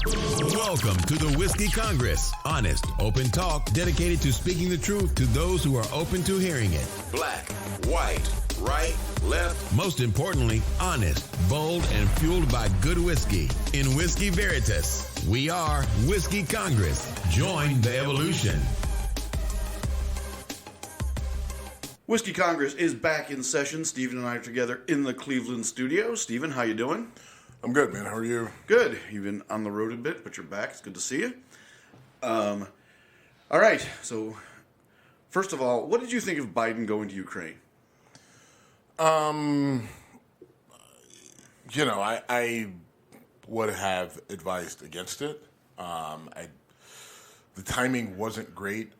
Welcome to the Whiskey Congress. Honest, open talk dedicated to speaking the truth to those who are open to hearing it. Black, white, right, left. Most importantly, honest, bold, and fueled by good whiskey. In Whiskey Veritas, we are Whiskey Congress. Join the evolution. Whiskey Congress is back in session. Stephen and I are together in the Cleveland studio. Stephen, how you doing? I'm good, man. How are you? Good. You've been on the road a bit, but you're back. It's good to see you. All right. So, first of all, what did you think of Biden going to Ukraine? I would have advised against it. The timing wasn't great.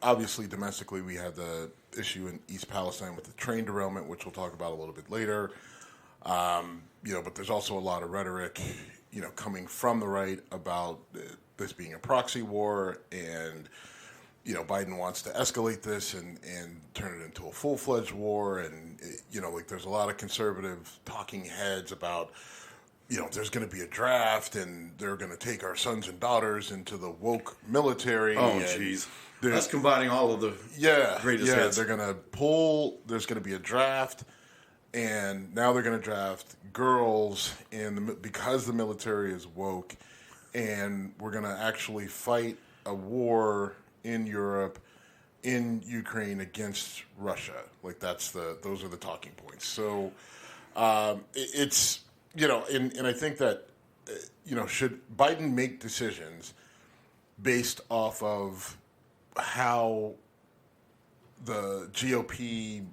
Obviously domestically we had the issue in East Palestine with the train derailment, which we'll talk about a little bit later. But there's also a lot of rhetoric, coming from the right about this being a proxy war, and Biden wants to escalate this and turn it into a full-fledged war, and there's a lot of conservative talking heads about there's going to be a draft and they're going to take our sons and daughters into the woke military. Oh, jeez. That's combining all of the greatest heads. They're going to pull. There's going to be a draft. And now they're going to draft girls because the military is woke, and we're going to actually fight a war in Europe, in Ukraine against Russia. Those are the talking points. So it's, and I think that, should Biden make decisions based off of how the GOP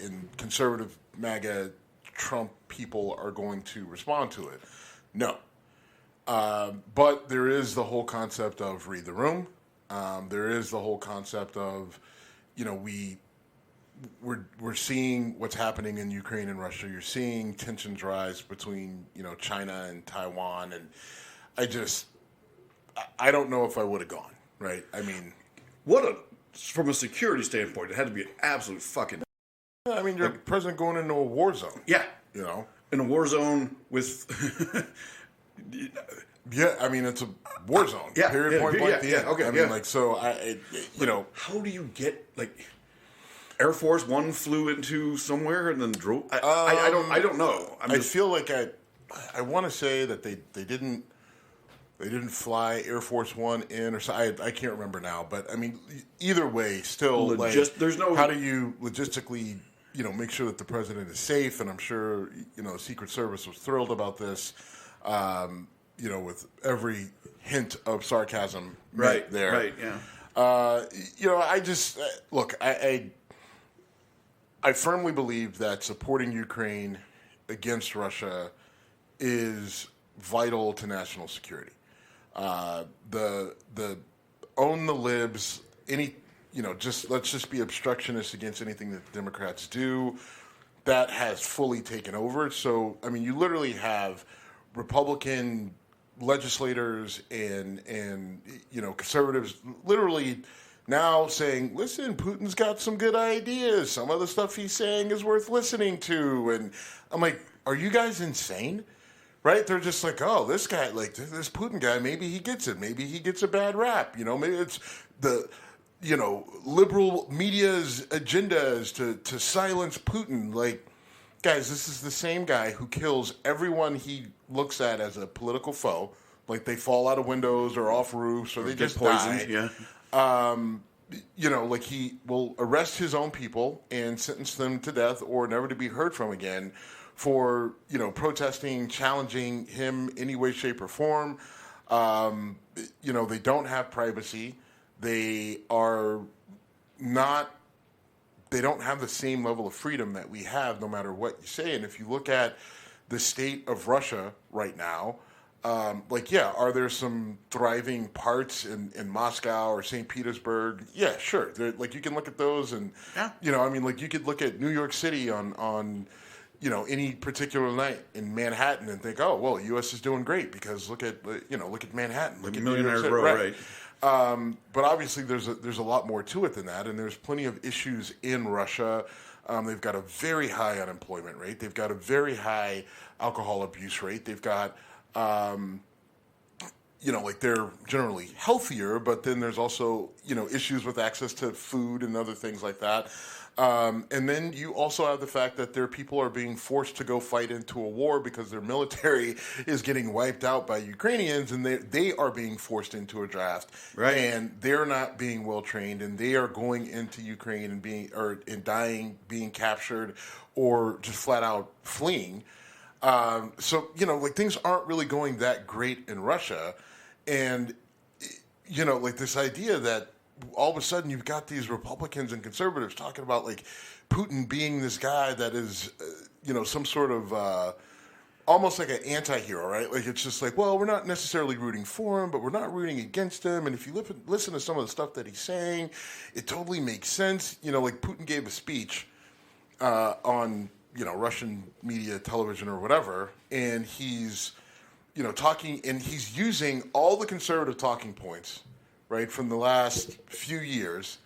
and conservative MAGA Trump people are going to respond to it? No. But there is the whole concept of read the room. There is the whole concept of, we're seeing what's happening in Ukraine and Russia. You're seeing tensions rise between, China and Taiwan. And I don't know if I would have gone, right? I mean, from a security standpoint, it had to be an absolute fucking... Yeah, you're president going into a war zone. Yeah. In a war zone with... Yeah, it's a war zone. Yeah. Period, point blank, the end. Okay, How do you get, Air Force One flew into somewhere and then drove... I don't know. I feel like I want to say that they didn't fly Air Force One in, or so. I can't remember now, but either way, still, there's no... How do you logistically, make sure that the president is safe? And I'm sure, the Secret Service was thrilled about this, with every hint of sarcasm right there. Right, yeah. I firmly believe that supporting Ukraine against Russia is vital to national security. The own the libs, let's just be obstructionists against anything that the Democrats do. That has fully taken over. So, you literally have Republican legislators and conservatives literally now saying, listen, Putin's got some good ideas. Some of the stuff he's saying is worth listening to. And I'm like, are you guys insane? Right? They're just like, oh, this guy, this Putin guy, maybe he gets it. Maybe he gets a bad rap. Maybe it's the, liberal media's agenda is to silence Putin. Guys, this is the same guy who kills everyone he looks at as a political foe. They fall out of windows or off roofs or they just poisoned, die. Yeah. He will arrest his own people and sentence them to death or never to be heard from again for, protesting, challenging him any way, shape, or form. They don't have privacy. They don't have the same level of freedom that we have no matter what you say. And if you look at the state of Russia right now, are there some thriving parts in Moscow or St. Petersburg? Yeah, sure. You can look at those and, you could look at New York City on any particular night in Manhattan and think, oh, well, U.S. is doing great because look at Manhattan. Look at Millionaire's Row, right. But obviously there's a lot more to it than that, and there's plenty of issues in Russia. They've got a very high unemployment rate. They've got a very high alcohol abuse rate. They've got Like they're generally healthier, but then there's also, issues with access to food and other things like that. And then you also have the fact that their people are being forced to go fight into a war because their military is getting wiped out by Ukrainians, and they are being forced into a draft. Right. And they're not being well trained, and they are going into Ukraine and dying, being captured, or just flat out fleeing. So things aren't really going that great in Russia. And, this idea that all of a sudden you've got these Republicans and conservatives talking about, Putin being this guy that is, some sort of almost like an anti-hero, right? Like, it's just well, we're not necessarily rooting for him, but we're not rooting against him. And if you listen to some of the stuff that he's saying, it totally makes sense. Putin gave a speech on, Russian media, television, or whatever, and he's talking, and he's using all the conservative talking points, right, from the last few years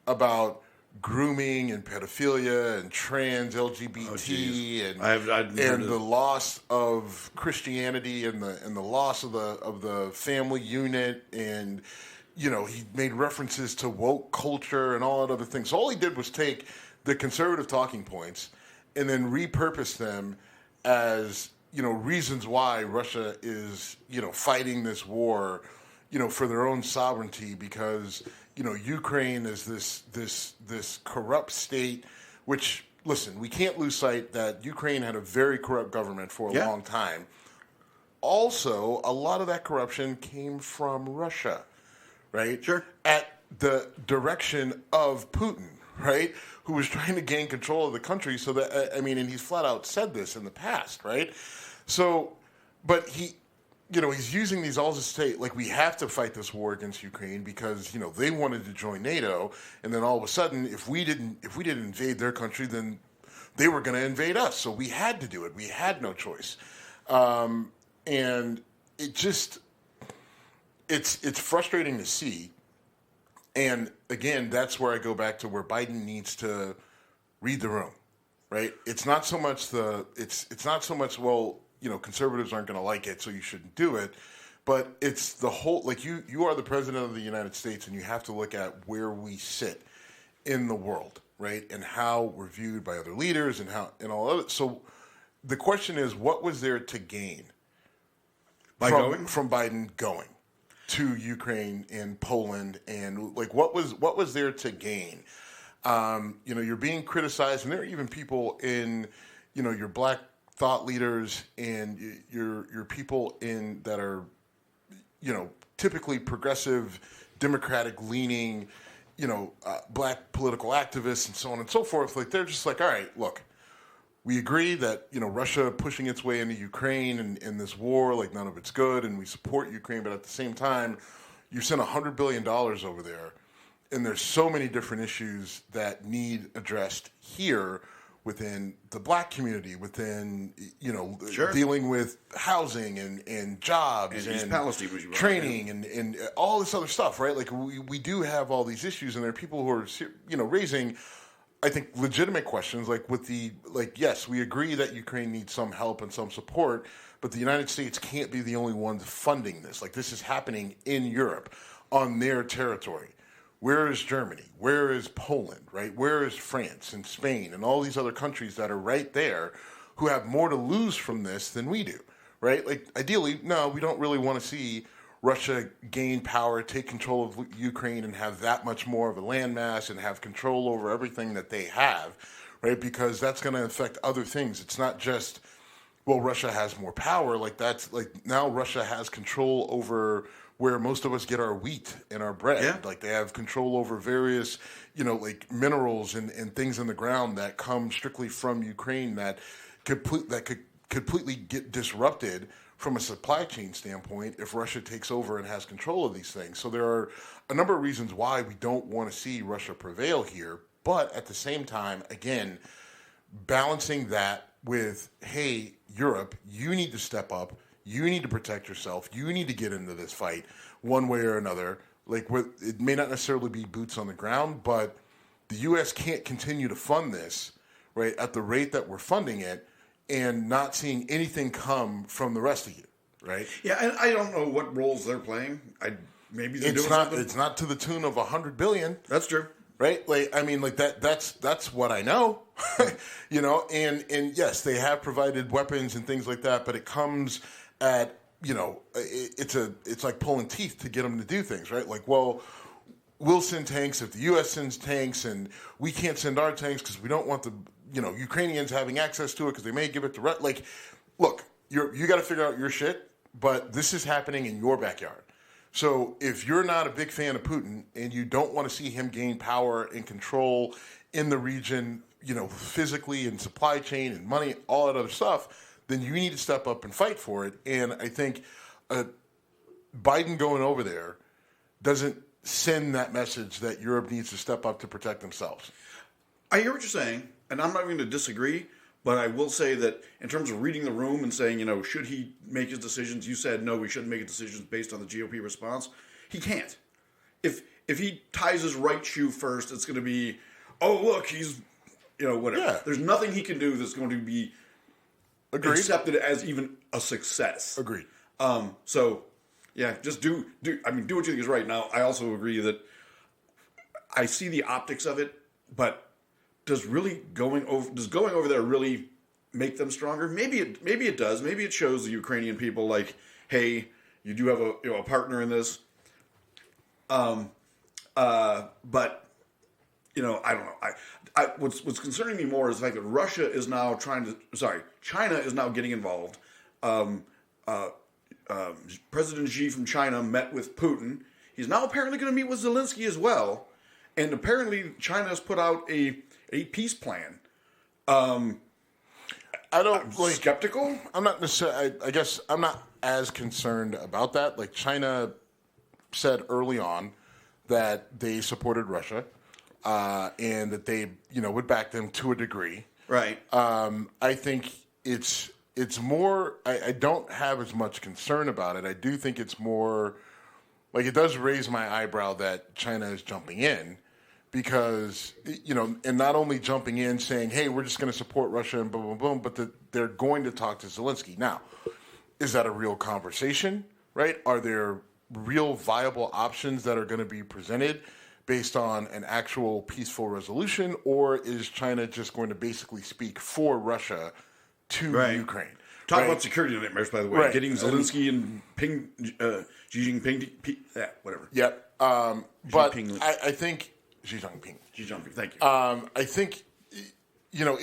about grooming and pedophilia and trans LGBT and the loss of Christianity and the loss of the family unit, and he made references to woke culture and all that other things. So all he did was take the conservative talking points and then repurpose them as reasons why Russia is, fighting this war, for their own sovereignty, because, Ukraine is this corrupt state, which, listen, we can't lose sight that Ukraine had a very corrupt government for a long time. Also, a lot of that corruption came from Russia, right? Sure. At the direction of Putin, right? Who was trying to gain control of the country, so that, and he's flat out said this in the past, right? So, but he's using these all to say, we have to fight this war against Ukraine because, they wanted to join NATO, and then all of a sudden, if we didn't invade their country, then they were going to invade us. So we had to do it. We had no choice. And it just, it's frustrating to see. And again, that's where I go back to where Biden needs to read the room, right? It's not so much conservatives aren't going to like it, so you shouldn't do it. But it's the whole, you are the president of the United States, and you have to look at where we sit in the world, right? And how we're viewed by other leaders and all of it. So the question is, what was there to gain from Biden going to Ukraine and Poland, and what was there to gain? You're being criticized, and there are even people in, your black thought leaders and your people in that are, typically progressive, democratic leaning, black political activists and so on and so forth. They're just all right, look, we agree that, Russia pushing its way into Ukraine and in this war, none of it's good, and we support Ukraine, but at the same time, you sent $100 billion over there, and there's so many different issues that need addressed here within the black community, within, Sure. dealing with housing and jobs and East Palestine, which you training and all this other stuff, right? We do have all these issues, and there are people who are, raising, I think, legitimate questions, yes, we agree that Ukraine needs some help and some support, but the United States can't be the only ones funding this. This is happening in Europe on their territory. Where is Germany? Where is Poland, right? Where is France and Spain and all these other countries that are right there who have more to lose from this than we do, right? Ideally, no, we don't really want to see Russia gain power, take control of Ukraine, and have that much more of a landmass and have control over everything that they have, right? Because that's going to affect other things. It's not just, well, Russia has more power. Now Russia has control over where most of us get our wheat and our bread. Yeah. They have control over various, minerals and things in the ground that come strictly from Ukraine that could completely get disrupted from a supply chain standpoint if Russia takes over and has control of these things. So there are a number of reasons why we don't want to see Russia prevail here. But at the same time, again, balancing that with, hey, Europe, you need to step up. You need to protect yourself. You need to get into this fight one way or another. It may not necessarily be boots on the ground, but the U.S. can't continue to fund this, right, at the rate that we're funding it and not seeing anything come from the rest of you, right? Yeah, and I don't know what roles they're playing. Maybe they're doing something. It's not to the tune of $100 billion. That's true. Right? Like, I mean, like that's what I know, you know, and yes, they have provided weapons and things like that, but it comes at, you know, it's like pulling teeth to get them to do things, right? Like, well, we'll send tanks if the U.S. sends tanks, and we can't send our tanks because we don't want the, you know, Ukrainians having access to it because they may give it to, like, look, you got to figure out your shit, but this is happening in your backyard. So if you're not a big fan of Putin and you don't want to see him gain power and control in the region, you know, physically and supply chain and money, all that other stuff, then you need to step up and fight for it. And I think Biden going over there doesn't send that message that Europe needs to step up to protect themselves. I hear what you're saying, and I'm not going to disagree. But I will say that in terms of reading the room and saying, you know, should he make his decisions? You said, no, we shouldn't make decisions based on the GOP response. He can't. If he ties his right shoe first, it's going to be, oh, look, he's, you know, whatever. Yeah. There's nothing he can do that's going to be accepted as even a success. Agreed. So, yeah, just do what you think is right. Now, I also agree that I see the optics of it, but does going over there really make them stronger? Maybe it does. Maybe it shows the Ukrainian people like, hey, you do have a partner in this. But you know, I don't know. What's concerning me more is the fact that China is now getting involved. President Xi from China met with Putin. He's now apparently going to meet with Zelensky as well, and apparently China has put out a peace plan. I'm skeptical. I'm not necessarily. I guess I'm not as concerned about that. Like, China said early on that they supported Russia, and that they, you know, would back them to a degree. Right. I think it's more. I don't have as much concern about it. I do think it's more like it does raise my eyebrow that China is jumping in. Because, you know, and not only jumping in saying, hey, we're just going to support Russia and boom, boom, boom, but they're going to talk to Zelensky. Now, is that a real conversation, right? Are there real viable options that are going to be presented based on an actual peaceful resolution? Or is China just going to basically speak for Russia to Ukraine? Talk about security nightmares, by the way. Right. Getting Zelensky and Xi Jinping, whatever. Yep. But I think... Xi Jinping, thank you. I think, you know,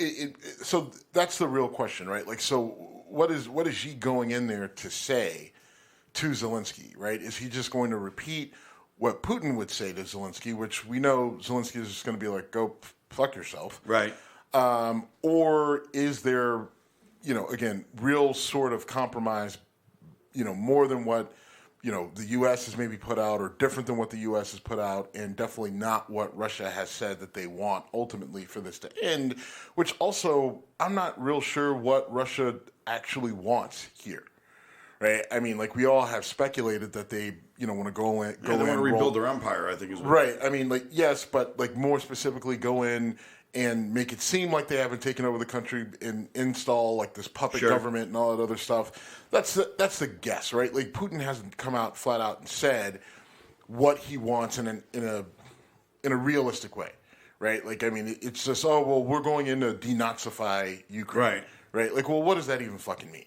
so that's the real question, right? Like, so what is Xi going in there to say to Zelensky, right? Is he just going to repeat what Putin would say to Zelensky, which we know Zelensky is just going to be like, go fuck yourself. Right. Or is there, you know, again, real sort of compromise, you know, more than what, you know, the U.S. has maybe put out, or different than what the U.S. has put out, and definitely not what Russia has said that they want ultimately for this to end, which also I'm not real sure what Russia actually wants here, right? I mean, like, we all have speculated that they, you know, want to go in. They want to rebuild their empire, I think is what. Right. I mean, like, yes, but like more specifically go in and make it seem like they haven't taken over the country and install like this puppet government and all that other stuff. That's the guess, right? Like, Putin hasn't come out flat out and said what he wants in a realistic way, right? Like, I mean, it's just, oh, well, we're going in to denazify Ukraine, right? Like, well, what does that even fucking mean,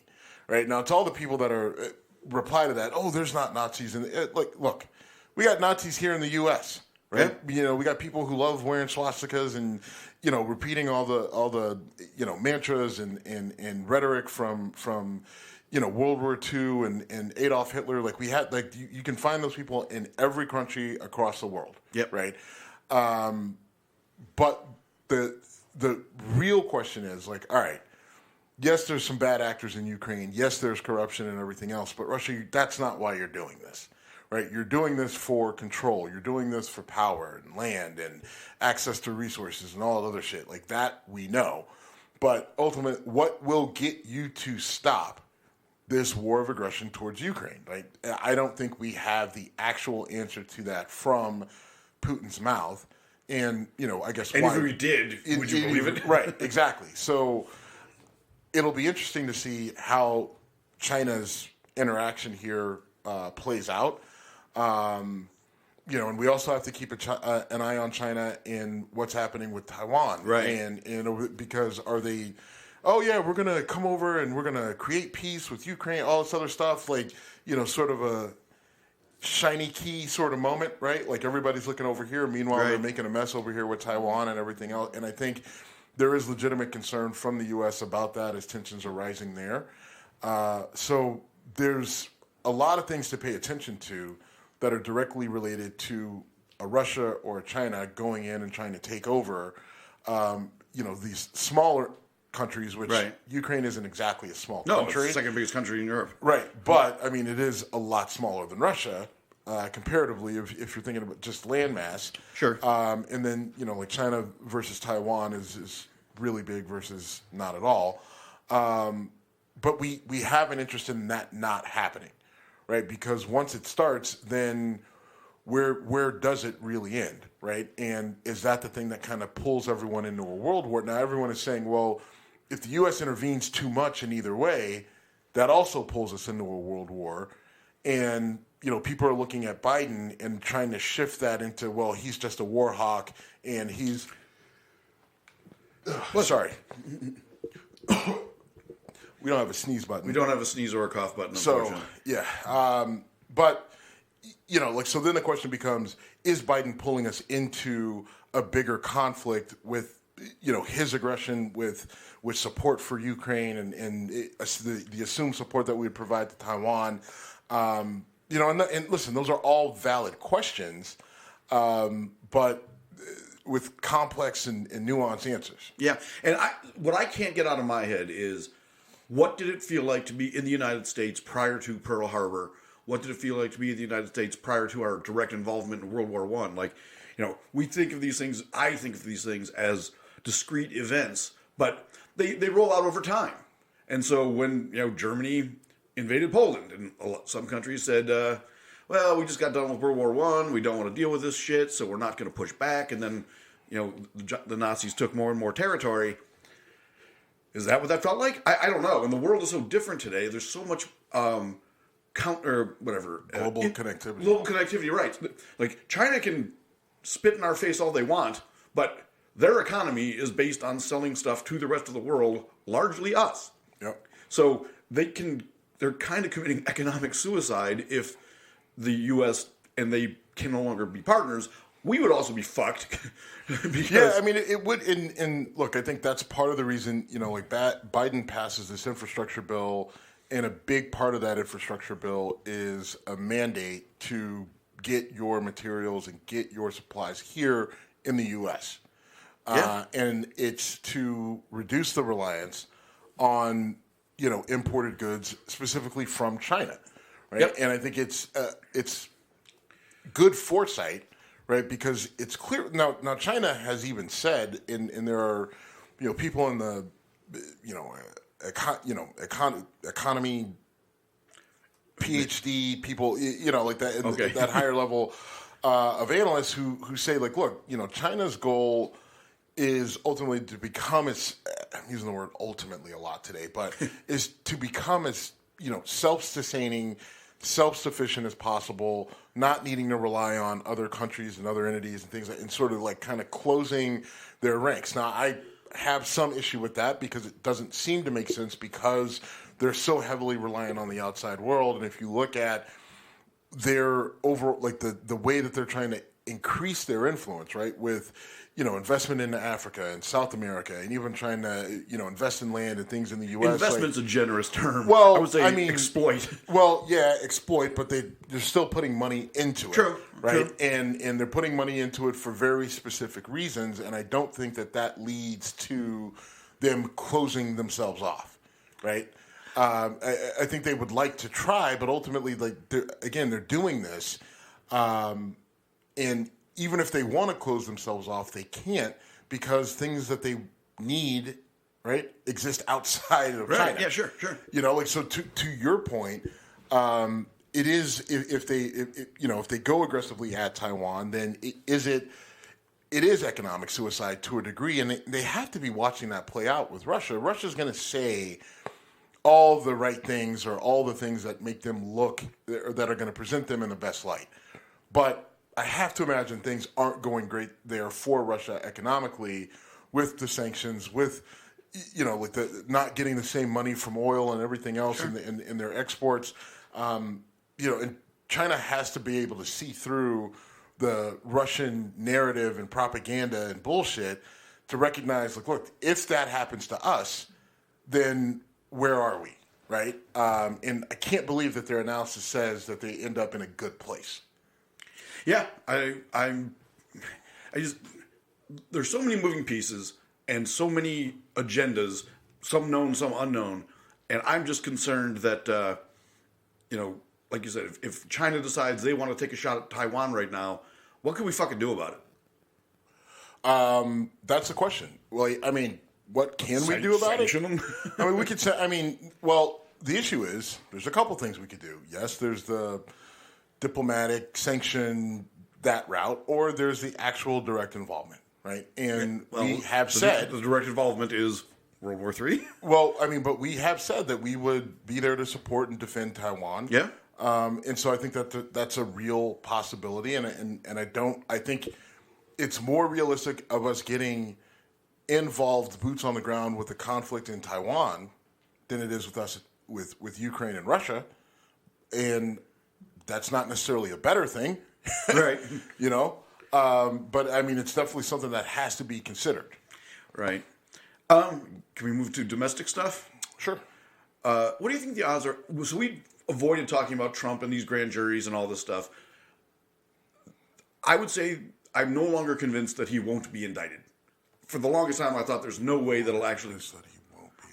right? Now, to all the people that are reply to that, oh, there's not Nazis in like, look, we got Nazis here in the U.S., right? Yeah. You know, we got people who love wearing swastikas and, you know, repeating all the you know, mantras and rhetoric from you know, World War II and Adolf Hitler. Like, we had, like, you can find those people in every country across the world. Yep. Right. But the real question is, like, all right, yes, there's some bad actors in Ukraine. Yes, there's corruption and everything else. But Russia, that's not why you're doing this. Right, you're doing this for control. You're doing this for power and land and access to resources and all that other shit. Like, that we know. But ultimately, what will get you to stop this war of aggression towards Ukraine? Right? I don't think we have the actual answer to that from Putin's mouth. And, you know, I guess... And if we did, would you believe it? Right, exactly. So it'll be interesting to see how China's interaction here plays out. And we also have to keep an eye on China and what's happening with Taiwan. Right. And because are they, oh, yeah, we're going to come over and we're going to create peace with Ukraine, all this other stuff, sort of a shiny key sort of moment, right? Like everybody's looking over here. Meanwhile, right. They're making a mess over here with Taiwan and everything else. And I think there is legitimate concern from the U.S. about that as tensions are rising there. So there's a lot of things to pay attention to that are directly related to a Russia or a China going in and trying to take over, these smaller countries, which right. Ukraine isn't exactly a small no, country. It's the second biggest country in Europe. Right, but, it is a lot smaller than Russia, comparatively, if you're thinking about just landmass. Sure. And then, like China versus Taiwan is really big versus not at all. But we have an interest in that not happening, right? Because once it starts, then where does it really end, right? And is that the thing that kind of pulls everyone into a world war? Now, everyone is saying, well, if the U.S. intervenes too much in either way, that also pulls us into a world war. And, people are looking at Biden and trying to shift that into, well, he's just a war hawk and he's... Sorry. We don't have a sneeze button. We don't have a sneeze or a cough button, unfortunately. So, yeah. But, so then the question becomes, is Biden pulling us into a bigger conflict with, his aggression with support for Ukraine and the assumed support that we would provide to Taiwan? And listen, those are all valid questions, but with complex and nuanced answers. Yeah, and what I can't get out of my head is, what did it feel like to be in the United States prior to Pearl Harbor? What did it feel like to be in the United States prior to our direct involvement in World War I? We think of these things, I think of these things as discrete events, but they roll out over time. And so when, Germany invaded Poland, and some countries said, well, we just got done with World War I, we don't want to deal with this shit, so we're not going to push back, and then, the Nazis took more and more territory. Is that what that felt like? I don't know. And the world is so different today. There's so much global connectivity. Global connectivity, right? Like China can spit in our face all they want, but their economy is based on selling stuff to the rest of the world, largely us. Yep. So they're kind of committing economic suicide if the U.S. and they can no longer be partners. We would also be fucked. Yeah, it would. And look, I think that's part of the reason, Biden passes this infrastructure bill, and a big part of that infrastructure bill is a mandate to get your materials and get your supplies here in the U.S. Yeah. And it's to reduce the reliance on, imported goods, specifically from China, right? Yep. And I think it's good foresight. Right, because it's clear now. China has even said, and there are, people in the, economy, PhD people, like that, okay. that higher level of analysts who say, like, look, China's goal is ultimately to become as, I'm using the word ultimately a lot today, but is to become as self-sustaining, self-sufficient as possible, not needing to rely on other countries and other entities and things like, and sort of like kind of closing their ranks. Now, I have some issue with that because it doesn't seem to make sense because they're so heavily reliant on the outside world. And if you look at their overall, like the way that they're trying to increase their influence, right, with investment into Africa and South America, and even trying to invest in land and things in the U.S. Investment's a generous term. Well, I would say exploit. Well, yeah, exploit, but they're still putting money into it. True. Right? True. And they're putting money into it for very specific reasons, and I don't think that leads to them closing themselves off, right? I think they would like to try, but ultimately, they're doing this, and even if they want to close themselves off, they can't because things that they need, right, exist outside of China. Yeah, sure. So to your point, it is if they go aggressively at Taiwan, then it is economic suicide to a degree, and they have to be watching that play out with Russia. Russia's going to say, all the right things or all the things that make them look or that are going to present them in the best light. But I have to imagine things aren't going great there for Russia economically with the sanctions, with with the not getting the same money from oil and everything else in their exports. And China has to be able to see through the Russian narrative and propaganda and bullshit to recognize, look, if that happens to us, then where are we, right? And I can't believe that their analysis says that they end up in a good place. Yeah, there's so many moving pieces and so many agendas, some known, some unknown, and I'm just concerned that, like you said, if China decides they want to take a shot at Taiwan right now, what can we fucking do about it? That's the question. Well, I mean, what can we do about it? Them? I mean, we could say. I mean, well, the issue is there's a couple things we could do. Yes, there's the diplomatic sanction, that route, or there's the actual direct involvement, right? And we have said the direct involvement is World War III. Well, I mean, but we have said that we would be there to support and defend Taiwan. Yeah. And so I think that that's a real possibility, and I think it's more realistic of us getting involved, boots on the ground with the conflict in Taiwan, than it is with us with Ukraine and Russia, and that's not necessarily a better thing, right? But I mean, it's definitely something that has to be considered, right? Can we move to domestic stuff? Sure. What do you think the odds are? So we avoided talking about Trump and these grand juries and all this stuff. I would say I'm no longer convinced that he won't be indicted. For the longest time, I thought there's no way that'll actually. That he won't be.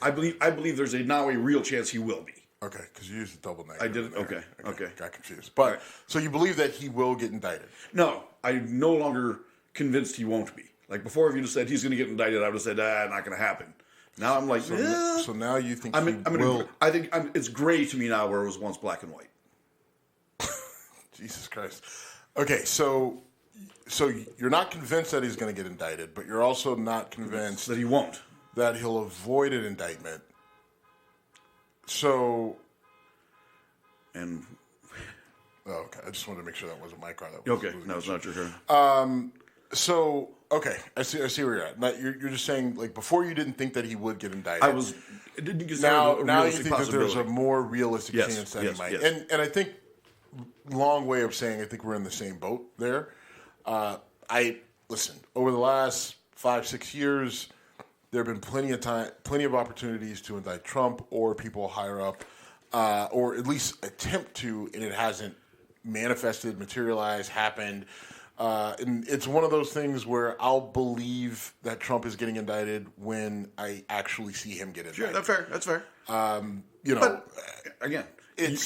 I believe there's now a real chance he will be. Okay, because you used the double negative. I did it. Okay. Got confused. But so you believe that he will get indicted? No, I'm no longer convinced he won't be. Like before, if you just said he's going to get indicted, I would have said, not going to happen. Now I'm like, so now you think he will? I think it's gray to me now, where it was once black and white. Jesus Christ. Okay, so you're not convinced that he's going to get indicted, but you're also not convinced that he won't. That he'll avoid an indictment. So, and okay, I just wanted to make sure that wasn't my car. That was okay. No, it's not your turn. So okay, I see where you're at. Now, you're just saying, like, before you didn't think that he would get indicted. It didn't consider now you think that there's a more realistic chance that he might. Yes. And I think, long way of saying, I think we're in the same boat there. Listen, over the last 5-6 years, there have been plenty of opportunities to indict Trump or people higher up, or at least attempt to, and it hasn't manifested, materialized, happened. And it's one of those things where I'll believe that Trump is getting indicted when I actually see him get indicted. Sure, that's fair. But again, I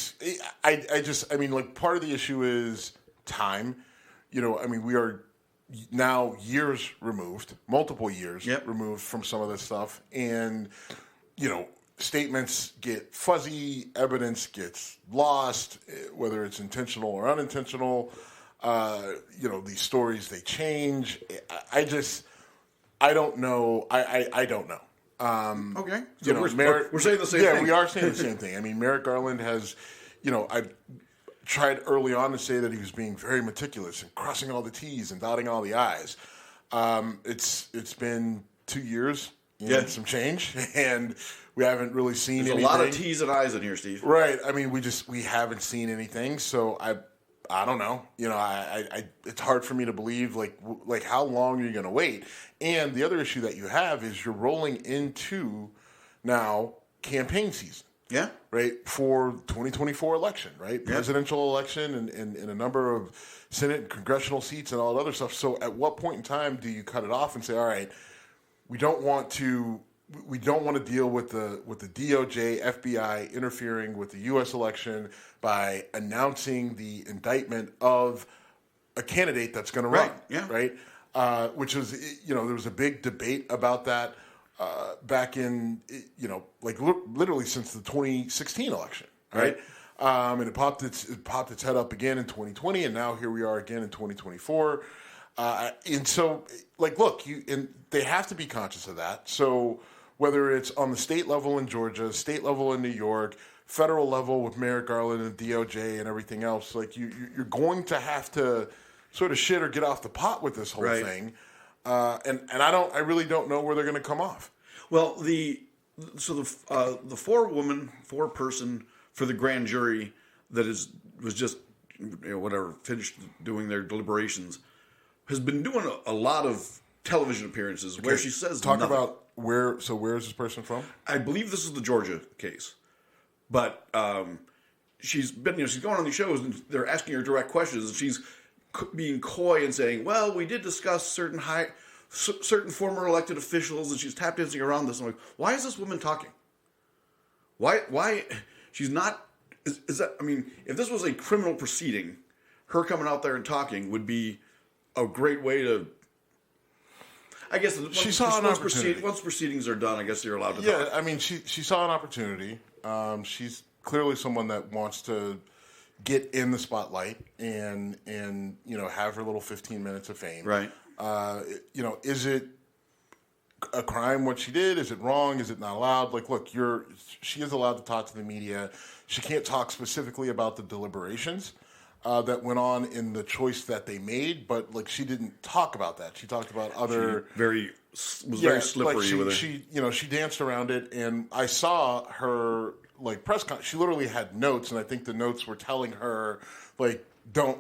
mean, like, part of the issue is time. I mean, we are now years removed, multiple years removed from some of this stuff, and statements get fuzzy, evidence gets lost, whether it's intentional or unintentional. These stories, they change. I don't know. I don't know. Okay. So we're saying the same thing. Yeah, we are saying the same thing. I mean, Merrick Garland has, I tried early on to say that he was being very meticulous and crossing all the T's and dotting all the I's. It's been 2 years and some change, and we haven't really seen anything. There's a lot of T's and I's in here, Steve. Right. I mean, we haven't seen anything, so I don't know. It's hard for me to believe, like how long are you going to wait? And the other issue that you have is you're rolling into now campaign season. Yeah. Right, for 2024 election, right? Presidential election and a number of Senate and congressional seats and all that other stuff. So at what point in time do you cut it off and say, all right, we don't want to deal with the DOJ, FBI interfering with the U.S. election by announcing the indictment of a candidate that's going to run, right? Which was, there was a big debate about that back in, literally since the 2016 election, right? And it popped its head up again in 2020, and now here we are again in 2024. And so, look, they have to be conscious of that. So whether it's on the state level in Georgia, state level in New York, federal level with Merrick Garland and DOJ and everything else. Like you're going to have to sort of shit or get off the pot with this whole thing. And I really don't know where they're going to come off. Well, the four-person for the grand jury that was just finished doing their deliberations has been doing a lot of television appearances where she says talk nothing. About where. So where is this person from? I believe this is the Georgia case, but she's going on these shows and they're asking her direct questions and she's being coy and saying, "Well, we did discuss certain former elected officials," and she's tap dancing around this. I'm like, why is this woman talking? Why she's not? Is that? I mean, if this was a criminal proceeding, her coming out there and talking would be a great way to. I guess once proceedings are done, I guess you're allowed to talk. Yeah, I mean, she saw an opportunity. She's clearly someone that wants to get in the spotlight and have her little 15 minutes of fame. Right. Is it a crime what she did? Is it wrong? Is it not allowed? Like, look, she is allowed to talk to the media. She can't talk specifically about the deliberations that went on in the choice that they made, but like she didn't talk about that. She talked about other very slippery with it. She danced around it, and I saw her press con. She literally had notes, and I think the notes were telling her don't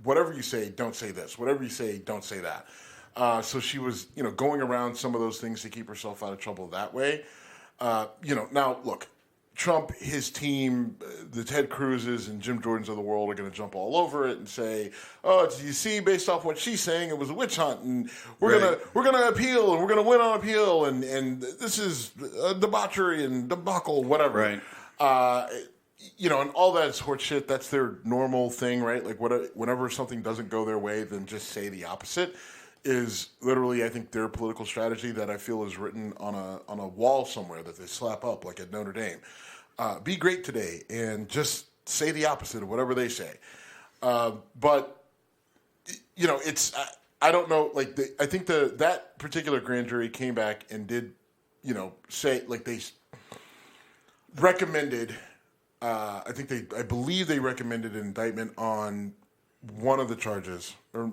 whatever you say, don't say this. Whatever you say, don't say that. So she was going around some of those things to keep herself out of trouble that way. Now look. Trump, his team, the Ted Cruzes and Jim Jordans of the world are going to jump all over it and say, "Oh, you see, based off what she's saying, it was a witch hunt, and we're gonna appeal, and we're gonna win on appeal, and this is a debauchery and debacle, whatever." Right. And all that is horse shit. That's their normal thing, right? Like whenever something doesn't go their way, then just say the opposite. Is literally, I think, their political strategy that I feel is written on a wall somewhere that they slap up, like at Notre Dame. Be great today and just say the opposite of whatever they say. But it's I don't know. I think that particular grand jury came back and did say they recommended. I believe they recommended an indictment on one of the charges, or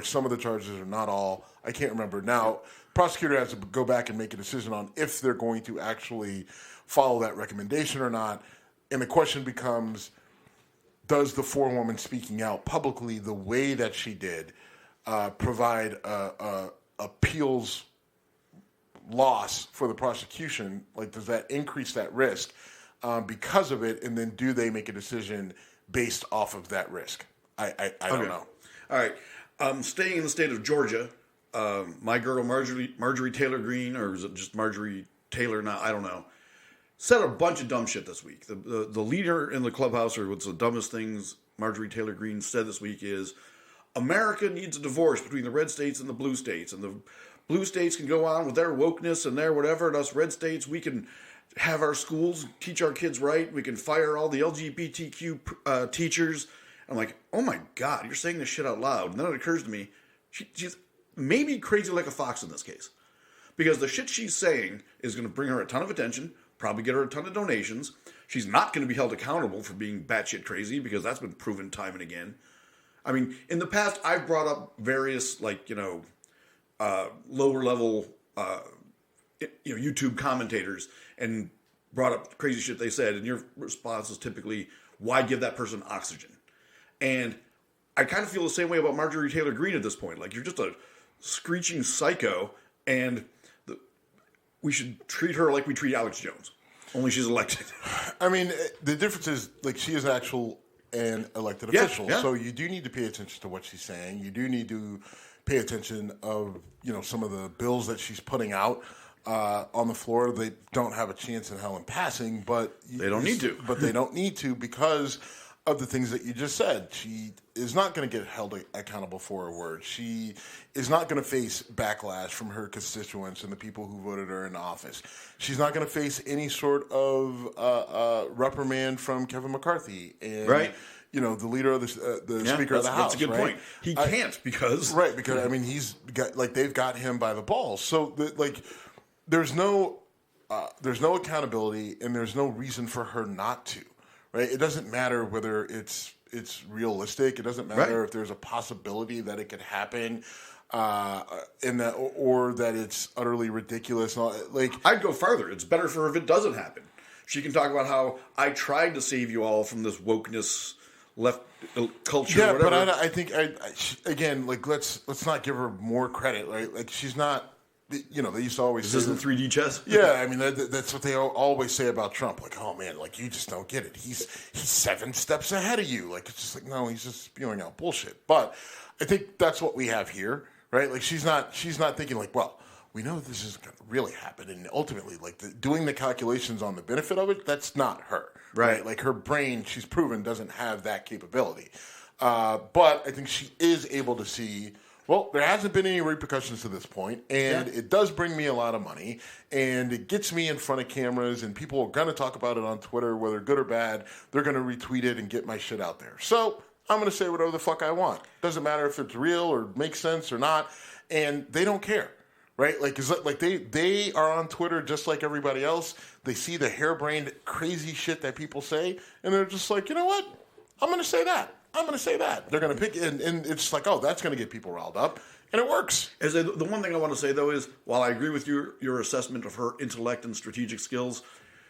some of the charges, or not all. I can't remember. Now, prosecutor has to go back and make a decision on if they're going to actually follow that recommendation or not. And the question becomes, does the forewoman speaking out publicly the way that she did provide a appeals loss for the prosecution? Does that increase that risk because of it? And then do they make a decision based off of that risk? I don't know. All right. Staying in the state of Georgia, my girl Marjorie Taylor Greene, or is it just Marjorie Taylor now? I don't know. Said a bunch of dumb shit this week. The leader in the clubhouse, or what's the dumbest things Marjorie Taylor Greene said this week is, America needs a divorce between the red states and the blue states. And the blue states can go on with their wokeness and their whatever, and us red states, we can have our schools teach our kids right. We can fire all the LGBTQ teachers. I'm like, oh my God, you're saying this shit out loud. And then it occurs to me, she's maybe crazy like a fox in this case. Because the shit she's saying is going to bring her a ton of attention, probably get her a ton of donations. She's not going to be held accountable for being batshit crazy, because that's been proven time and again. I mean, in the past, I've brought up various, lower level, YouTube commentators and brought up crazy shit they said. And your response is typically, why give that person oxygen? And I kind of feel the same way about Marjorie Taylor Greene at this point. You're just a screeching psycho, and we should treat her like we treat Alex Jones, only she's elected. I mean, the difference is, she is an elected official. Yeah. So you do need to pay attention to what she's saying. You do need to pay attention of, some of the bills that she's putting out on the floor. They don't have a chance in hell in passing, but they don't need to. But they don't need to because of the things that you just said. She is not going to get held accountable for her words. She is not going to face backlash from her constituents and the people who voted her in office. She's not going to face any sort of reprimand from Kevin McCarthy and the leader of the Speaker of the House. That's a good point. He can't because because he's got they've got him by the balls. So there's no accountability, and there's no reason for her not to, right? It doesn't matter whether it's realistic. It doesn't matter if there's a possibility that it could happen, or that it's utterly ridiculous. Like, I'd go farther. It's better for her if it doesn't happen. She can talk about how I tried to save you all from this wokeness left culture. Yeah, or whatever. but I think again, like let's not give her more credit, right? Like, she's not. You know, they used to always say this isn't 3D chess. Yeah, I mean that's what they always say about Trump. Like, oh man, like you just don't get it. He's 7 steps ahead of you. Like, it's just like, no, he's just spewing out bullshit. But I think that's what we have here, right? Like, she's not thinking like, well, we know this isn't going to really happen, and ultimately, like doing the calculations on the benefit of it, that's not her, right? Like, her brain, she's proven, doesn't have that capability. But I think she is able to see, well, there hasn't been any repercussions to this point, and it does bring me a lot of money, and it gets me in front of cameras, and people are going to talk about it on Twitter, whether good or bad. They're going to retweet it and get my shit out there. So I'm going to say whatever the fuck I want. Doesn't matter if it's real or makes sense or not, and they don't care. Right, like, they are on Twitter just like everybody else. They see the harebrained, crazy shit that people say, and they're just like, you know what? I'm going to say that. I'm going to say that. They're going to pick, and it's like, oh, that's going to get people riled up, and it works. The one thing I want to say though is, while I agree with your assessment of her intellect and strategic skills,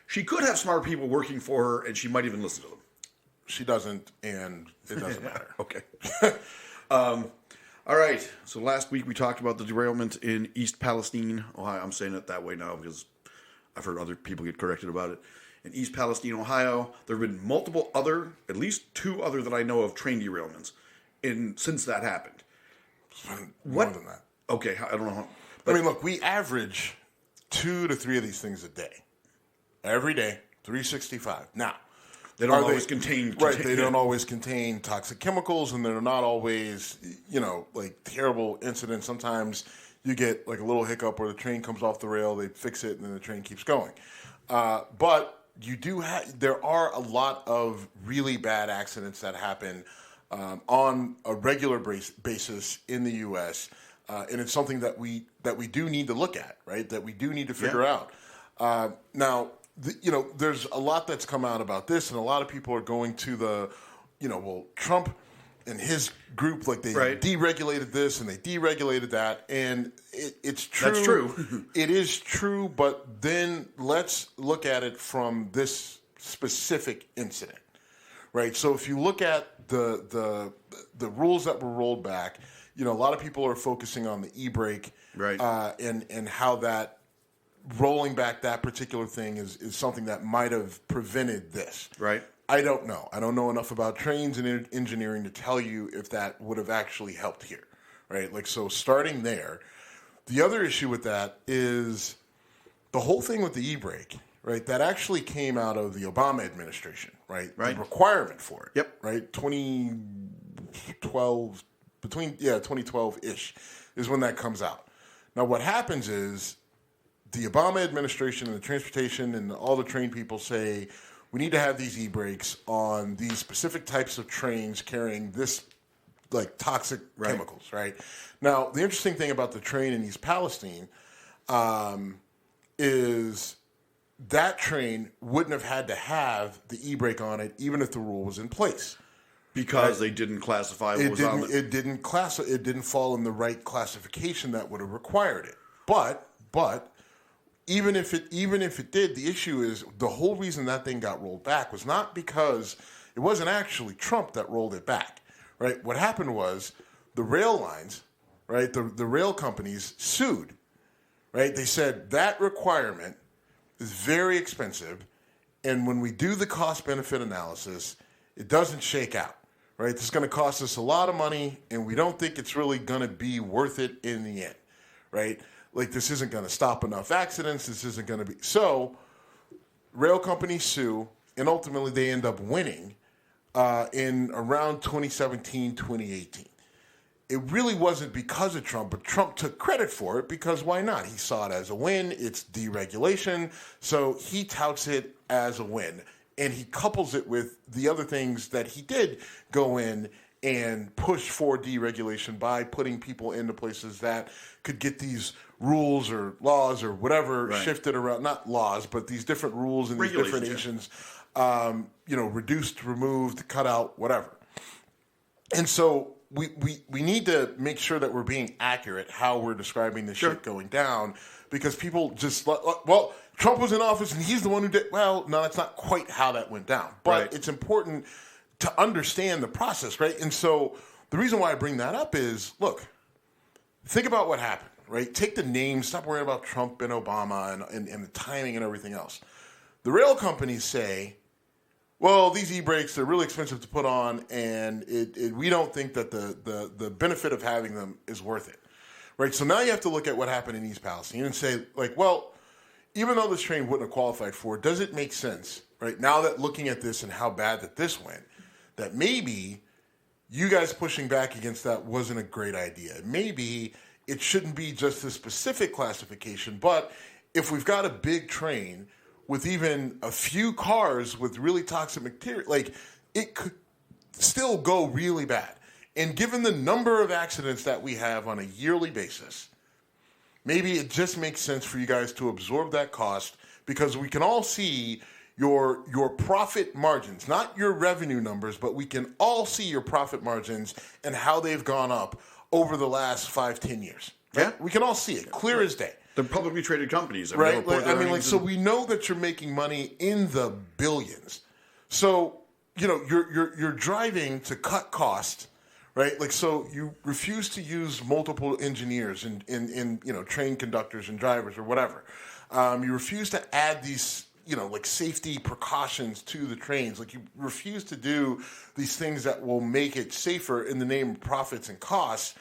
she could have smart people working for her, and she might even listen to them. She doesn't, and it doesn't matter. Okay. All right, so last week we talked about the derailment in East Palestine, Ohio. I'm saying it that way now because I've heard other people get corrected about it. In East Palestine, Ohio, there have been multiple other, at least 2 other that I know of, train derailments since that happened. More than that. Okay, I don't know how. I mean, look, we average 2 to 3 of these things a day. Every day, 365. Now, they don't always contain. Right, they don't always contain toxic chemicals, and they're not always, like terrible incidents. Sometimes you get like a little hiccup where the train comes off the rail, they fix it, and then the train keeps going. But there are a lot of really bad accidents that happen on a regular basis in the U.S., and it's something that we do need to look at, right? That we do need to figure out. Now, there's a lot that's come out about this, and a lot of people are going to well, Trump and his group, like they deregulated this and they deregulated that, and it's true. That's true. It is true, but then let's look at it from this specific incident, right? So if you look at the rules that were rolled back, a lot of people are focusing on the e-brake, and how that rolling back that particular thing is something that might have prevented this. Right. I don't know. I don't know enough about trains and engineering to tell you if that would have actually helped here, right? Like, so starting there, the other issue with that is the whole thing with the e-brake, right? That actually came out of the Obama administration, right? The requirement for it. Yep. Right? 2012, 2012-ish is when that comes out. Now, what happens is the Obama administration and the transportation and all the train people say, we need to have these e-brakes on these specific types of trains carrying this, like, toxic chemicals, right? Now, the interesting thing about the train in East Palestine is that train wouldn't have had to have the e-brake on it even if the rule was in place. Because they didn't classify what was on it. It didn't fall in the right classification that would have required it. But even if it did, the issue is the whole reason that thing got rolled back was not because it wasn't actually Trump that rolled it back, right? What happened was the rail lines, right, the rail companies sued, right? They said that requirement is very expensive, and when we do the cost-benefit analysis, it doesn't shake out, right? This is going to cost us a lot of money, and we don't think it's really going to be worth it in the end, right? Like, this isn't going to stop enough accidents. This isn't going to be. So, rail companies sue, and ultimately they end up winning in around 2017, 2018. It really wasn't because of Trump, but Trump took credit for it because why not? He saw it as a win. It's deregulation. So he touts it as a win. And he couples it with the other things that he did go in and push for deregulation by putting people into places that could get these rules or laws or whatever Right. shifted around, not laws, but these different rules in these different nations, reduced, removed, cut out, whatever. And so we need to make sure that we're being accurate how we're describing this shit going down, because people just, well, Trump was in office and he's the one who did. Well, no, that's not quite how that went down. But it's important to understand the process, right? And so the reason why I bring that up is, look, think about what happened, right? Take the names, stop worrying about Trump and Obama and the timing and everything else. The rail companies say, well, these e-brakes, they're really expensive to put on, and we don't think that the benefit of having them is worth it, right? So now you have to look at what happened in East Palestine and say, like, well, even though this train wouldn't have qualified for it, does it make sense, right? Now that looking at this and how bad that this went, that maybe you guys pushing back against that wasn't a great idea. Maybe it shouldn't be just a specific classification, but if we've got a big train with even a few cars with really toxic material, like, it could still go really bad. And given the number of accidents that we have on a yearly basis, maybe it just makes sense for you guys to absorb that cost, because we can all see your profit margins, not your revenue numbers, but we can all see your profit margins and how they've gone up over the last 5-10 years. Right? Yeah. We can all see it, clear as day. They're publicly traded companies. Right? So we know that you're making money in the billions. So, you're driving to cut costs, right? Like, so you refuse to use multiple engineers and train conductors and drivers or whatever. You refuse to add these, like, safety precautions to the trains. Like, you refuse to do these things that will make it safer in the name of profits and costs.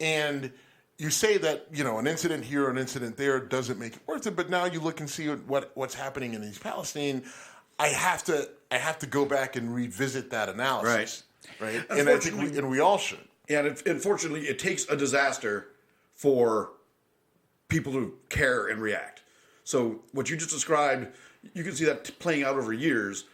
And you say that, an incident here or an incident there doesn't make it worth it, but now you look and see what's happening in East Palestine. I have to go back and revisit that analysis. Right? And I think we all should. And unfortunately, it takes a disaster for people to care and react. So what you just described, you can see that playing out over years.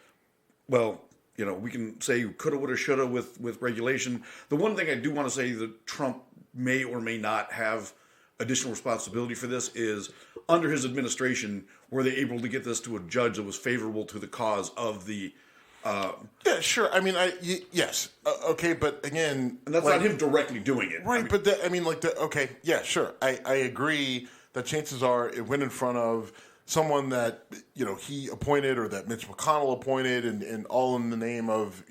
Well, we can say coulda, woulda, shoulda with regulation. The one thing I do want to say that Trump may or may not have additional responsibility for this is, under his administration, were they able to get this to a judge that was favorable to the cause of the... yeah, sure. I mean, yes. Okay, but again... And that's not him directly doing it. Right, okay, yeah, sure. I agree that chances are it went in front of someone that, he appointed or that Mitch McConnell appointed, and all in the name of,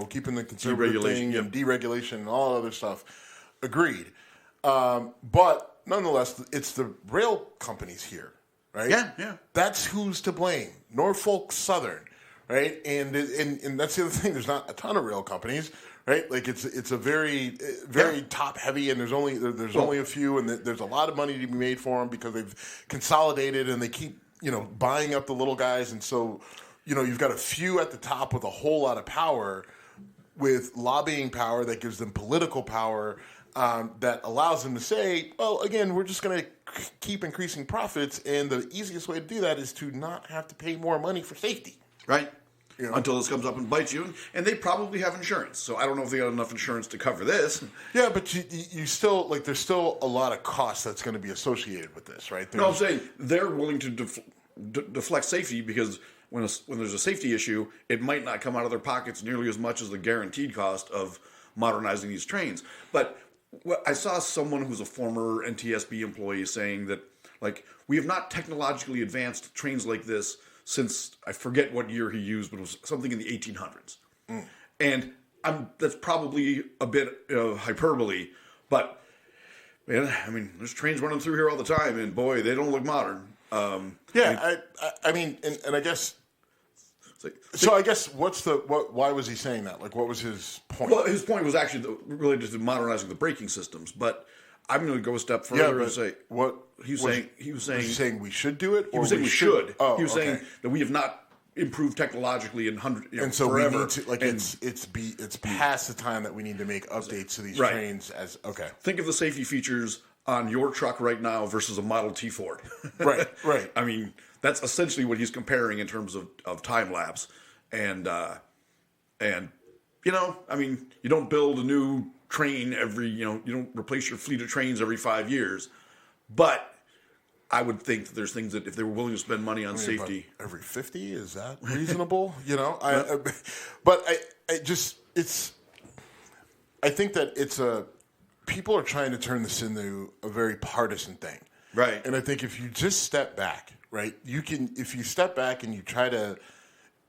keeping the conservative thing and deregulation and all other stuff. Agreed. But nonetheless, it's the rail companies here, right? Yeah. That's who's to blame. Norfolk Southern, right? And that's the other thing. There's not a ton of rail companies, right? Like, it's a very top heavy, and there's only a few, and there's a lot of money to be made for them because they've consolidated and they keep buying up the little guys, and so you've got a few at the top with a whole lot of power, with lobbying power that gives them political power. That allows them to say, well, again, we're just going to keep increasing profits, and the easiest way to do that is to not have to pay more money for safety. Right. Until this comes up and bites you. And they probably have insurance, so I don't know if they got enough insurance to cover this. Yeah, but you still, like, there's still a lot of cost that's going to be associated with this, right? No, I'm saying they're willing to deflect safety, because when there's a safety issue, it might not come out of their pockets nearly as much as the guaranteed cost of modernizing these trains. But I saw someone who's a former NTSB employee saying that, like, we have not technologically advanced trains like this since, I forget what year he used, but it was something in the 1800s. And that's probably a bit of hyperbole, but, man, I mean, there's trains running through here all the time, and boy, they don't look modern. I mean, I guess... So I guess why was he saying that? Like, what was his point? Well, his point was actually related to modernizing the braking systems, but I'm going to go a step further and say what he was saying. Was he saying we should do it? He was saying we should. Oh, he was saying that we have not improved technologically in and so forever. We need to, like, it's past the time that we need to make updates to these trains. As okay, think of the safety features on your truck right now versus a Model T Ford. Right. I mean, that's essentially what he's comparing in terms of time lapse, and I mean, you don't build a new train every, you don't replace your fleet of trains every 5 years, but I would think that there's things that if they were willing to spend money on safety, every 50, is that reasonable? I think that people are trying to turn this into a very partisan thing. right? And I think if you just step back, right, if you step back and you try to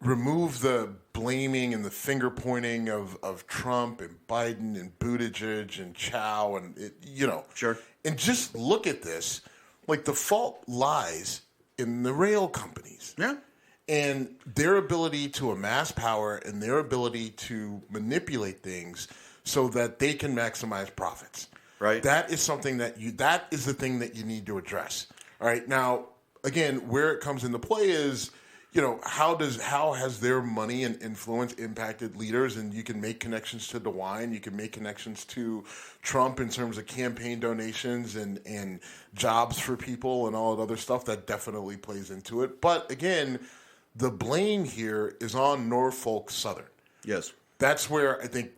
remove the blaming and the finger pointing of Trump and Biden and Buttigieg and Chow and Sure. and just look at this, like the fault lies in the rail companies. Yeah. And their ability to amass power and their ability to manipulate things so that they can maximize profits. Right. That is something that is the thing that you need to address. All right. Now, again, where it comes into play is, how has their money and influence impacted leaders? And you can make connections to DeWine, you can make connections to Trump in terms of campaign donations and jobs for people and all that other stuff that definitely plays into it. But again, the blame here is on Norfolk Southern. Yes. That's where I think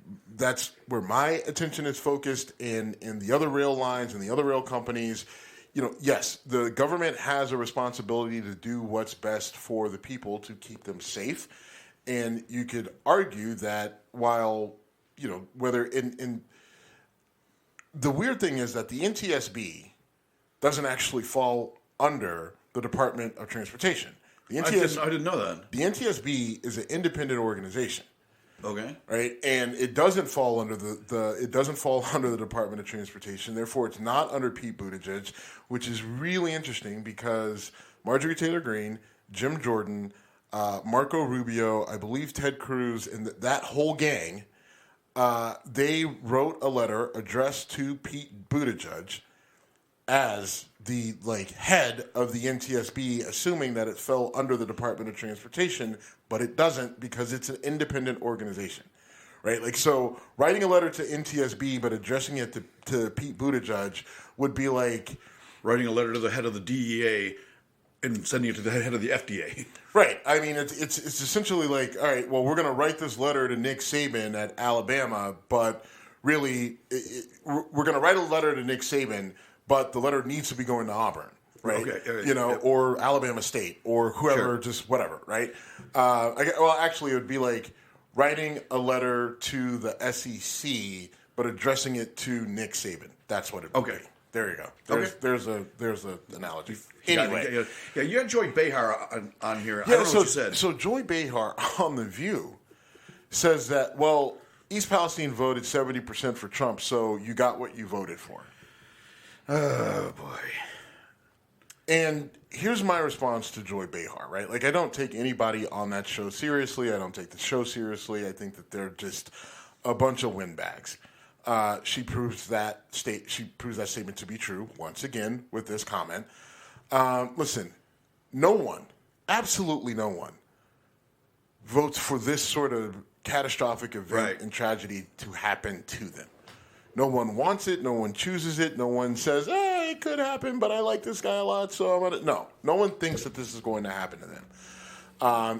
my attention is focused in the other rail lines and the other rail companies. Yes, the government has a responsibility to do what's best for the people to keep them safe. And you could argue that while, whether in the weird thing is that the NTSB doesn't actually fall under the Department of Transportation. I didn't know that. The NTSB is an independent organization. Okay. Right, and it doesn't fall under the Department of Transportation. Therefore, it's not under Pete Buttigieg, which is really interesting because Marjorie Taylor Greene, Jim Jordan, Marco Rubio, I believe Ted Cruz, and that whole gang, they wrote a letter addressed to Pete Buttigieg as the head of the NTSB, assuming that it fell under the Department of Transportation, but it doesn't because it's an independent organization, right? So writing a letter to NTSB but addressing it to Pete Buttigieg would be like writing a letter to the head of the DEA and sending it to the head of the FDA. Right. I mean, it's essentially like, all right, well, we're going to write this letter to Nick Saban at Alabama, but really, we're going to write a letter to Nick Saban, but the letter needs to be going to Auburn, right? Okay. Or Alabama State, or whoever, Sure. just whatever, right? Actually, it would be like writing a letter to the SEC, but addressing it to Nick Saban. That's what it would be. There you go. There's an analogy. Anyway. Yeah, you had Joy Behar on here. Yeah, I don't know what you said. So Joy Behar on The View says that, East Palestine voted 70% for Trump, so you got what you voted for. Oh, boy. And here's my response to Joy Behar, right? I don't take anybody on that show seriously. I don't take the show seriously. I think that they're just a bunch of windbags. She proves that statement to be true once again with this comment. Listen, no one, absolutely no one, votes for this sort of catastrophic event and tragedy to happen to them. No one wants it. No one chooses it. No one says, it could happen, but I like this guy a lot, so I'm going to... No one thinks that this is going to happen to them.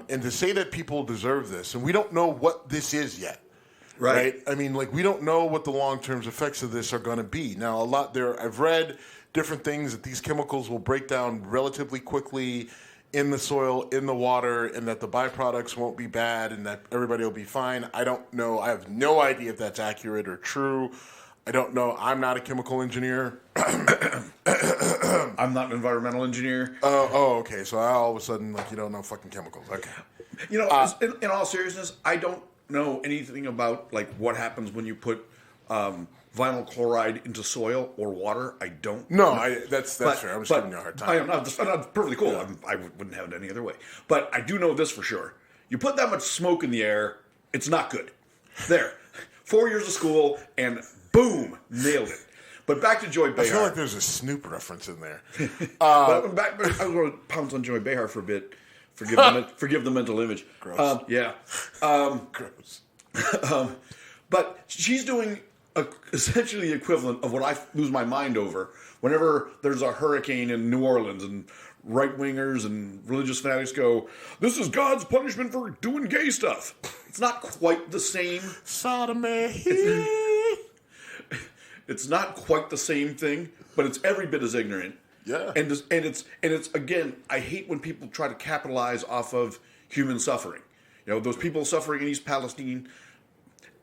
And to say that people deserve this, and we don't know what this is yet. Right? I mean, we don't know what the long-term effects of this are going to be. Now, I've read different things that these chemicals will break down relatively quickly in the soil, in the water, and that the byproducts won't be bad and that everybody will be fine. I don't know. I have no idea if that's accurate or true. I don't know. I'm not a chemical engineer. I'm not an environmental engineer. Okay. So all of a sudden, you don't know fucking chemicals. Okay. In all seriousness, I don't know anything about what happens when you put vinyl chloride into soil or water. I don't. No, that's fair. I'm just giving you a hard time. I'm perfectly cool. Yeah. I wouldn't have it any other way. But I do know this for sure. You put that much smoke in the air, it's not good. There. 4 years of school and boom, nailed it. But back to Joy Behar. I feel like there's a Snoop reference in there. I'm going to pounce on Joy Behar for a bit. Forgive the mental image. Gross. Gross. But she's doing essentially the equivalent of what I lose my mind over whenever there's a hurricane in New Orleans and right-wingers and religious fanatics go, this is God's punishment for doing gay stuff. It's not quite the same. Sodomy. It's not quite the same thing, but it's every bit as ignorant. Yeah. And it's again, I hate when people try to capitalize off of human suffering. Those people suffering in East Palestine.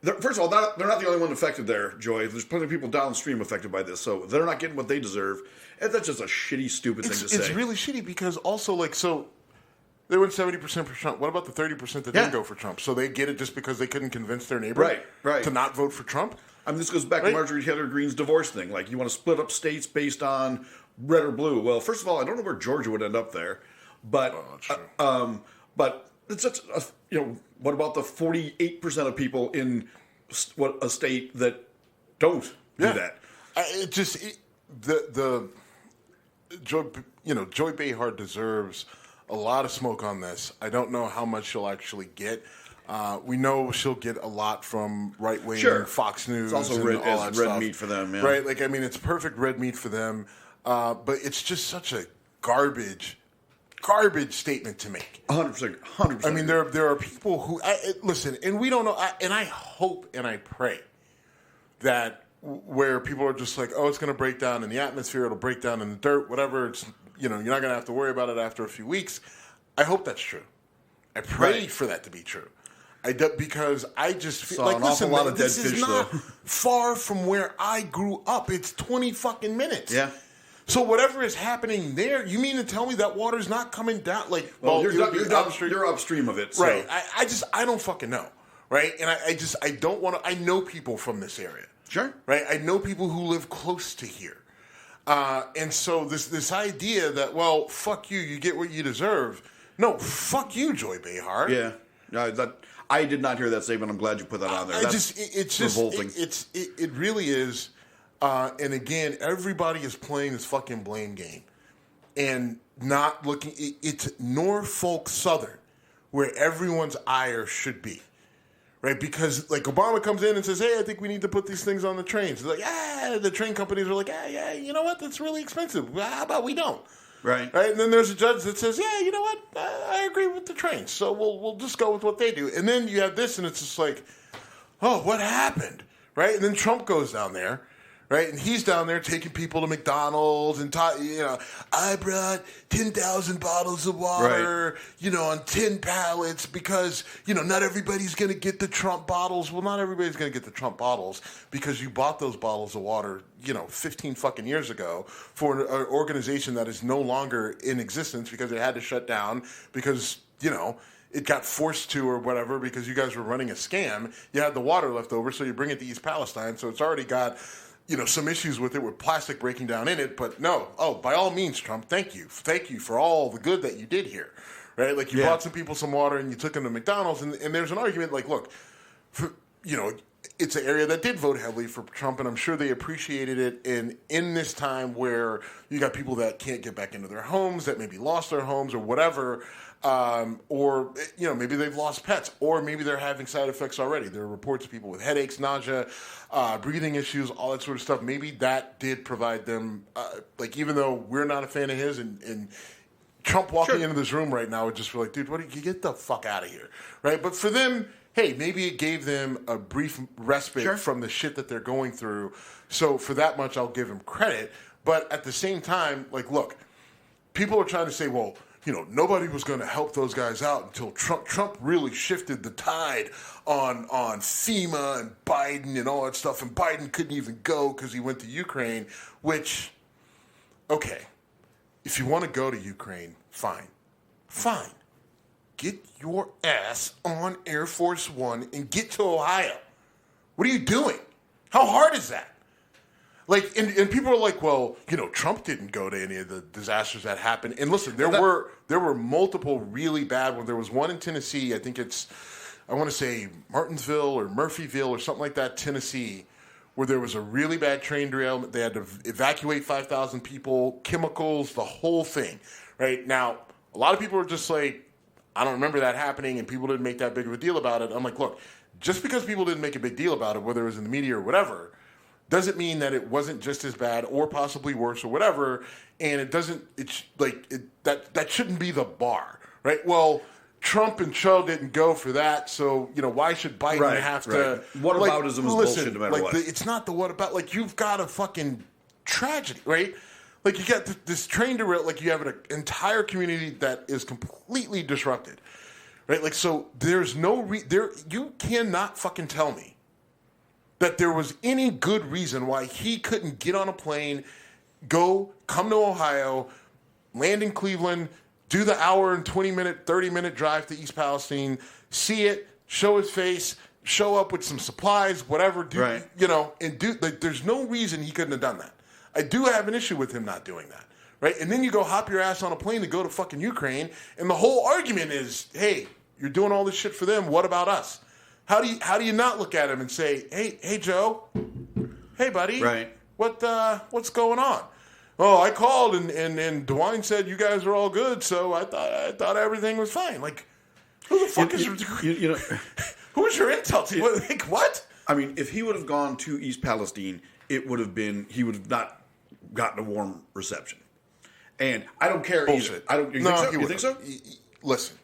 First of all, they're not the only one affected there, Joy. There's plenty of people downstream affected by this, so they're not getting what they deserve. And that's just a shitty, stupid thing to say. It's really shitty because also, so they went 70% for Trump. What about the 30% that didn't go for Trump? So they get it just because they couldn't convince their neighbor to not vote for Trump? This goes back to Marjorie Taylor Greene's divorce thing. Like, you want to split up states based on red or blue. Well, first of all, I don't know where Georgia would end up there, but but it's such what about the 48% of people in a state that don't do that? Joy Behar deserves a lot of smoke on this. I don't know how much she'll actually get. We know she'll get a lot from right-wing Fox News. It's also red meat for them, yeah. Right? It's perfect red meat for them. But it's just such a garbage statement to make. 100%. There are people who listen, and we don't know. And I hope and I pray that where people are just like, oh, it's going to break down in the atmosphere, it'll break down in the dirt, whatever. It's you're not going to have to worry about it after a few weeks. I hope that's true. I pray for that to be true. Because I just feel an awful lot of dead this fish, is not though. far from where I grew up. It's 20 fucking minutes. Yeah. So whatever is happening there, you mean to tell me that water's not coming down? You're upstream of it. So. Right. I don't fucking know. Right. And I don't want to. I know people from this area. Sure. Right. I know people who live close to here. And so this idea that, well, fuck you, you get what you deserve. No, fuck you, Joy Behar. Yeah. I did not hear that statement. I'm glad you put that on there. It's revolting. It really is. And again, everybody is playing this fucking blame game and not looking. It's Norfolk Southern where everyone's ire should be, right? Because Obama comes in and says, "Hey, I think we need to put these things on the trains." They're like, the train companies are like, yeah, you know what? That's really expensive. How about we don't? Right. And then there's a judge that says, yeah, you know what? I agree with the trains. So we'll just go with what they do. And then you have this, and it's just like, oh, what happened? Right? And then Trump goes down there, right? And he's down there taking people to McDonald's and, I brought 10,000 bottles of water, on 10 pallets because, not everybody's going to get the Trump bottles. Well, not everybody's going to get the Trump bottles because you bought those bottles of water 15 fucking years ago for an organization that is no longer in existence because it had to shut down because, it got forced to or whatever because you guys were running a scam. You had the water left over, so you bring it to East Palestine. So it's already got, some issues with it with plastic breaking down in it. But no, by all means, Trump, thank you. Thank you for all the good that you did here. Right? You bought some people some water and you took them to McDonald's. And there's an argument look, it's an area that did vote heavily for Trump, and I'm sure they appreciated it in this time where you got people that can't get back into their homes, that maybe lost their homes or whatever, or maybe they've lost pets, or maybe they're having side effects already. There are reports of people with headaches, nausea, breathing issues, all that sort of stuff. Maybe that did provide them, even though we're not a fan of his, and Trump walking into this room right now would just be like, dude, you get the fuck out of here, right? But for them, hey, maybe it gave them a brief respite from the shit that they're going through. So for that much, I'll give him credit. But at the same time, look, people are trying to say, well, nobody was going to help those guys out until Trump. Trump really shifted the tide on FEMA and Biden and all that stuff. And Biden couldn't even go because he went to Ukraine, which, okay, if you want to go to Ukraine, fine. Get your ass on Air Force One and get to Ohio. What are you doing? How hard is that? And people are like, well, Trump didn't go to any of the disasters that happened. And listen, there were multiple really bad ones. There was one in Tennessee. I think I want to say Martinsville or Murphyville or something like that, Tennessee, where there was a really bad train derailment. They had to evacuate 5,000 people, chemicals, the whole thing. Right now, a lot of people are just like, I don't remember that happening, and people didn't make that big of a deal about it. I'm like, look, just because people didn't make a big deal about it, whether it was in the media or whatever, doesn't mean that it wasn't just as bad or possibly worse or whatever. And that shouldn't be the bar, right? Well, Trump and Cho didn't go for that, so why should Biden have to? Whataboutism is bullshit no matter what. It's not the what about. You've got a fucking tragedy, right? Like, you got this train derail, like, you have an entire community that is completely disrupted, right? Like, so there's no you cannot fucking tell me that there was any good reason why he couldn't get on a plane, come to Ohio, land in Cleveland, do the hour and 20-minute, 30-minute drive to East Palestine, see it, show his face, show up with some supplies, whatever, there's no reason he couldn't have done that. I do have an issue with him not doing that, right? And then you go hop your ass on a plane to go to fucking Ukraine, and the whole argument is, hey, you're doing all this shit for them. What about us? How do you not look at him and say, hey, Joe, hey, buddy, right? What's going on? Oh, I called and DeWine said you guys are all good, so I thought everything was fine. Like, who the fuck is who's your intel team? What? I mean, if he would have gone to East Palestine, he would have not gotten a warm reception. And I don't care Bullshit. either. You think so? Listen,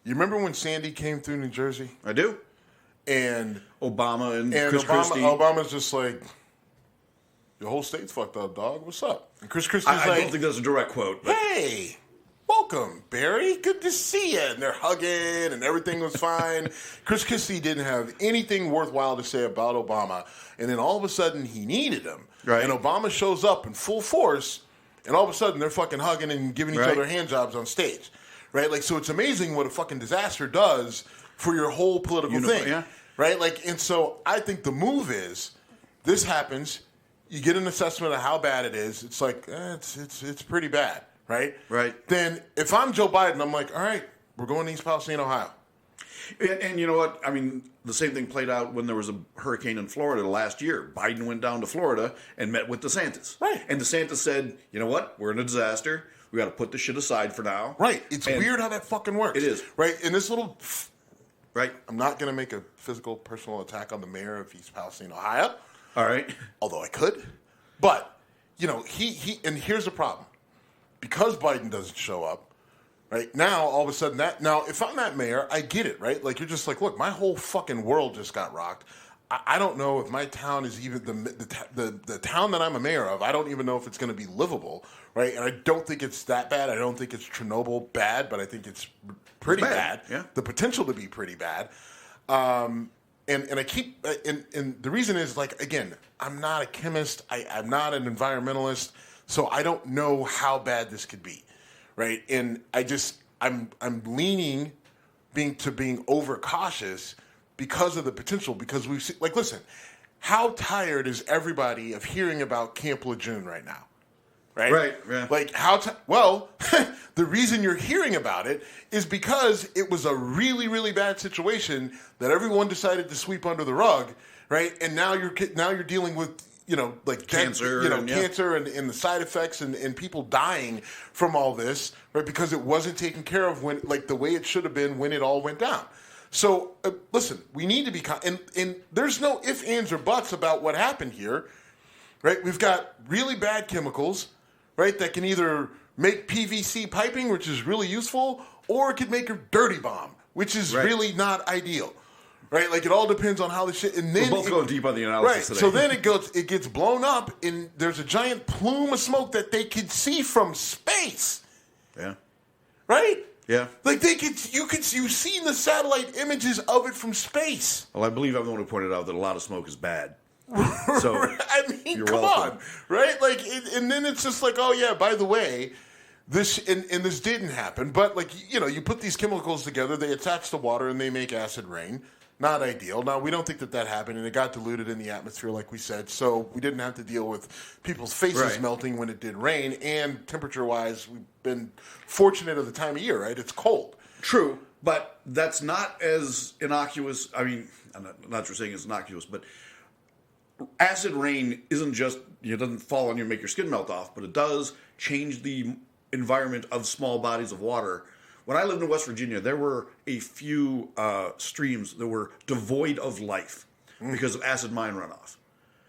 you remember when Sandy came through New Jersey? I do. And Obama and Chris Christie. Obama's just like, the whole state's fucked up, dog. What's up? And Chris Christie's I don't think that's a direct quote. But. Hey, welcome, Barry. Good to see you. And they're hugging, and everything was fine. Chris Christie didn't have anything worthwhile to say about Obama. And then all of a sudden, he needed him. Right. And Obama shows up in full force, and all of a sudden, they're fucking hugging and giving each other hand jobs on stage. Right? Like, so it's amazing what a fucking disaster does for your whole political thing. Yeah. Right? Like, and so I think the move is, this happens, you get an assessment of how bad it is. It's like, it's pretty bad. Right? Right. Then if I'm Joe Biden, I'm like, all right, we're going to East Palestine, Ohio. And you know what? I mean, the same thing played out when there was a hurricane in Florida last year. Biden went down to Florida and met with DeSantis. Right. And DeSantis said, you know what? We're in a disaster. We got to put this shit aside for now. Right. It's weird how that fucking works. It is. Right. And this little... Right. I'm not going to make a physical, personal attack on the mayor of East Palestine, Ohio. All right. Although I could. But, he and here's the problem. Because Biden doesn't show up, right, now, all of a sudden, if I'm that mayor, I get it, right? Like, you're just like, look, my whole fucking world just got rocked. I don't know if my town is even the town that I'm a mayor of. I don't even know if it's going to be livable, right? And I don't think it's that bad. I don't think it's Chernobyl bad, but I think it's pretty bad. Yeah. The potential to be pretty bad. And I keep and the reason is, like, again, I'm not a chemist. I'm not an environmentalist. So I don't know how bad this could be, right? And I'm leaning being overcautious because of the potential. Because we've seen, like, listen, how tired is everybody of hearing about Camp Lejeune right now, right? Right. Yeah. Like the reason you're hearing about it is because it was a really, really bad situation that everyone decided to sweep under the rug, right? And now you're dealing with. Like cancer, cancer and the side effects and people dying from all this, right? Because it wasn't taken care of when, like, the way it should have been when it all went down. So listen, we need to be, and there's no ifs, ands, or buts about what happened here, right? We've got really bad chemicals, right? That can either make PVC piping, which is really useful, or it could make a dirty bomb, which is really not ideal. Right, like, it all depends on how the shit. And then we're both going deep on the analysis today. So then it gets blown up, and there's a giant plume of smoke that they could see from space. Yeah. Right. Yeah. Like, you've seen the satellite images of it from space. Well, I believe I'm the one who pointed out that a lot of smoke is bad. So I mean, come on, right? Like, and then it's just like, oh yeah, by the way, this this didn't happen, but, like, you put these chemicals together, they attach to water, and they make acid rain. Not ideal. Now, we don't think that happened, and it got diluted in the atmosphere, like we said, so we didn't have to deal with people's faces melting when it did rain, and temperature-wise, we've been fortunate of the time of year, right? It's cold. True, but that's not as innocuous. I mean, I'm not saying it's innocuous, but acid rain isn't just, it doesn't fall on you and make your skin melt off, but it does change the environment of small bodies of water. When I lived in West Virginia, there were a few streams that were devoid of life because of acid mine runoff.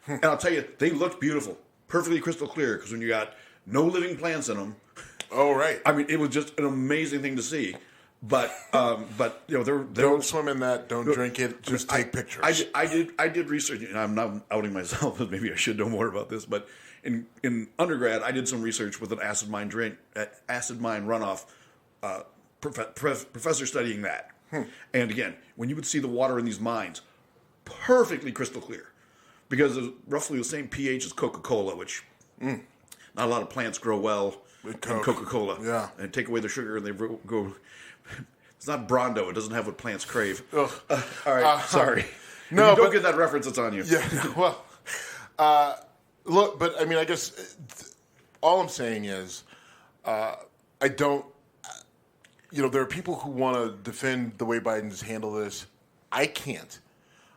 And I'll tell you, they looked beautiful, perfectly crystal clear, because when you got no living plants in them. Oh, right. I mean, it was just an amazing thing to see. But don't swim in that. Don't drink it. Just take pictures. I did research, and I'm not outing myself, but maybe I should know more about this. But in undergrad, I did some research with an acid mine runoff professor studying that. And again, when you would see the water in these mines, perfectly crystal clear, because it's roughly the same pH as Coca-Cola, which not a lot of plants grow well in Coca-Cola. Yeah. And take away the sugar and they go... It's not Brondo. It doesn't have what plants crave. All right, sorry. No, if you don't get that reference, it's on you. Yeah, well, look, but I mean, I guess all I'm saying is I don't, there are people who want to defend the way Biden's handled this. I can't.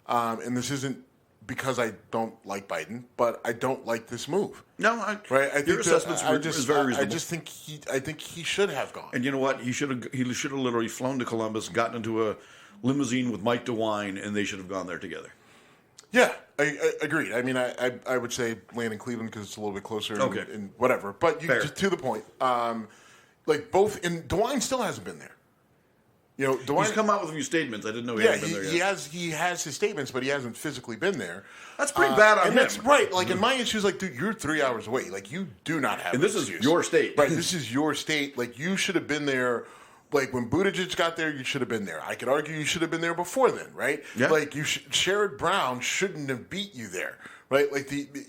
And this isn't because I don't like Biden, but I don't like this move. No, your assessment's is very reasonable. I think he should have gone. And you know what? He should have literally flown to Columbus, gotten into a limousine with Mike DeWine, and they should have gone there together. Yeah, I agreed. I mean, I would say land in Cleveland because it's a little bit closer and whatever. But just to the point, both, and DeWine still hasn't been there. DeWine, he's come out with a few statements. I didn't know he hadn't been there yet. He has his statements, but he hasn't physically been there. That's pretty bad on him. That's right. And my issue is dude, you're 3 hours away. You do not have. And this is your state, right? This is your state. You should have been there. When Buttigieg got there, you should have been there. I could argue you should have been there before then, right? Yeah. Sherrod Brown shouldn't have beat you there, right?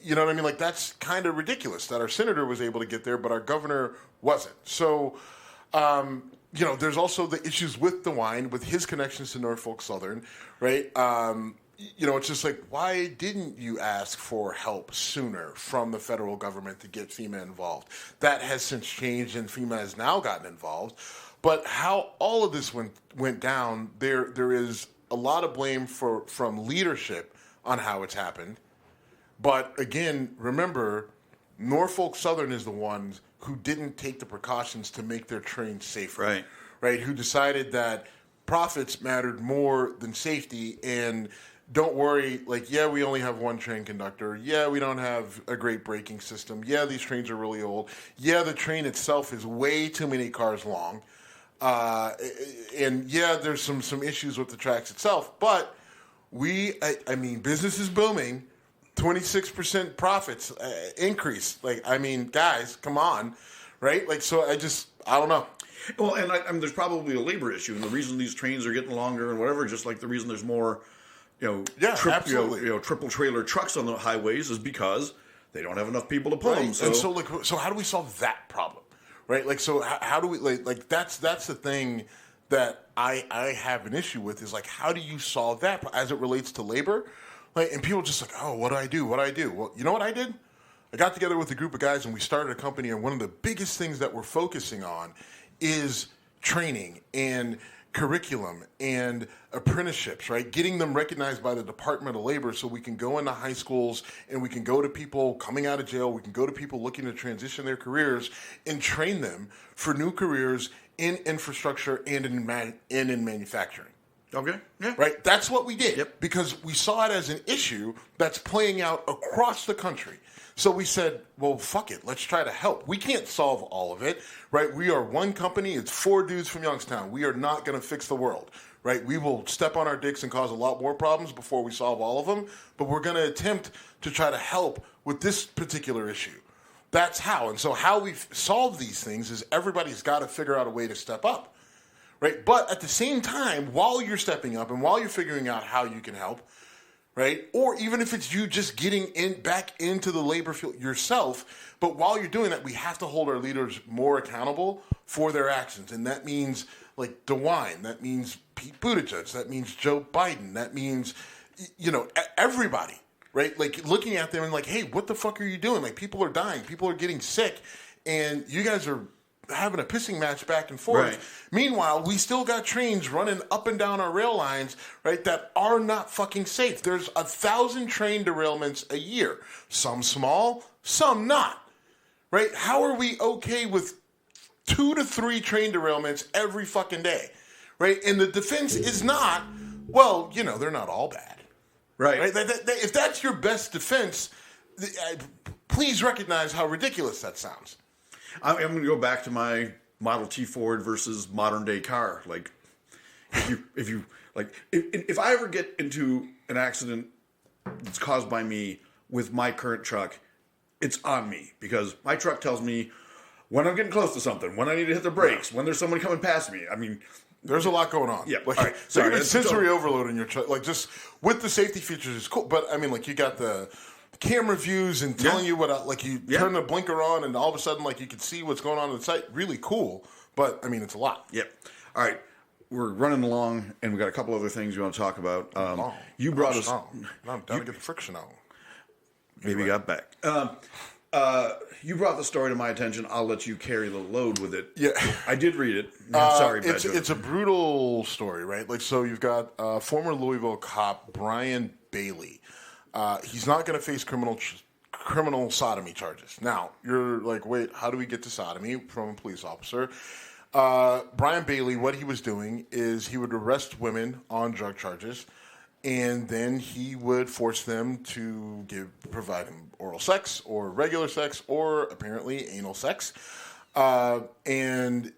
You know what I mean? That's kind of ridiculous that our senator was able to get there, but our governor wasn't. So, there's also the issues with DeWine, with his connections to Norfolk Southern, right? It's just why didn't you ask for help sooner from the federal government to get FEMA involved? That has since changed, and FEMA has now gotten involved. But how all of this went down, there is a lot of blame from leadership on how it's happened. But again, remember, Norfolk Southern is the ones who didn't take the precautions to make their trains safer. Right? Who decided that profits mattered more than safety, and don't worry, we only have one train conductor. Yeah, we don't have a great braking system. Yeah, these trains are really old. Yeah, the train itself is way too many cars long. And yeah, there's some issues with the tracks itself, but I mean, business is booming, 26% profits increase. Guys, come on, right? So I don't know. Well, and I mean, there's probably a labor issue, and the reason these trains are getting longer and whatever, just like the reason there's more, triple trailer trucks on the highways is because they don't have enough people to pull them. So, and so how do we solve that problem? Right, so how do we that's the thing that I have an issue with is how do you solve that as it relates to labor? And people just what do I do? Well, you know what I did? I got together with a group of guys and we started a company, and one of the biggest things that we're focusing on is training and curriculum and apprenticeships, right? Getting them recognized by the Department of Labor so we can go into high schools and we can go to people coming out of jail, we can go to people looking to transition their careers and train them for new careers in infrastructure and in manufacturing. Okay. Yeah. Right? That's what we did. Yep. Because we saw it as an issue that's playing out across the country. So we said, well, fuck it. Let's try to help. We can't solve all of it, right? We are one company. It's 4 dudes from Youngstown. We are not going to fix the world, right? We will step on our dicks and cause a lot more problems before we solve all of them, but we're going to attempt to try to help with this particular issue. That's how. And so how we solve these things is everybody's got to figure out a way to step up, right? But at the same time, while you're stepping up and while you're figuring out how you can help, right? Or even if it's you just getting back into the labor field yourself, but while you're doing that, we have to hold our leaders more accountable for their actions. And that means DeWine, that means Pete Buttigieg, that means Joe Biden, that means, everybody, right? Looking at them and hey, what the fuck are you doing? People are dying, people are getting sick, and you guys are having a pissing match back and forth. Right. Meanwhile, we still got trains running up and down our rail lines, right, that are not fucking safe. There's 1,000 train derailments a year. Some small, some not. Right? How are we okay with 2 to 3 train derailments every fucking day? Right? And the defense is not, well, they're not all bad. Right. If that's your best defense, please recognize how ridiculous that sounds. I'm going to go back to my Model T Ford versus modern day car. If I ever get into an accident that's caused by me with my current truck, it's on me because my truck tells me when I'm getting close to something, when I need to hit the brakes, when there's someone coming past me. I mean, there's a lot going on. Yeah. Like, all right. so Sorry, even sensory overload in your truck, like just with the safety features is cool. But I mean, like you got the camera views and telling you what, like you turn the blinker on and all of a sudden, like you can see what's going on the site. Really cool. But I mean, it's a lot. Yep. All right. We're running along, and we got a couple other things you want to talk about. You brought us. I'm down to get the friction out. Maybe got back. You brought the story to my attention. I'll let you carry the load with it. Yeah, I did read it. Sorry, it's a brutal story, right? Like, so you've got former Louisville cop Brian Bailey. He's not going to face criminal sodomy charges. Now, you're like, wait, how do we get to sodomy from a police officer? Brian Bailey, what he was doing is he would arrest women on drug charges, and then he would force them to provide him oral sex or regular sex or apparently anal sex, and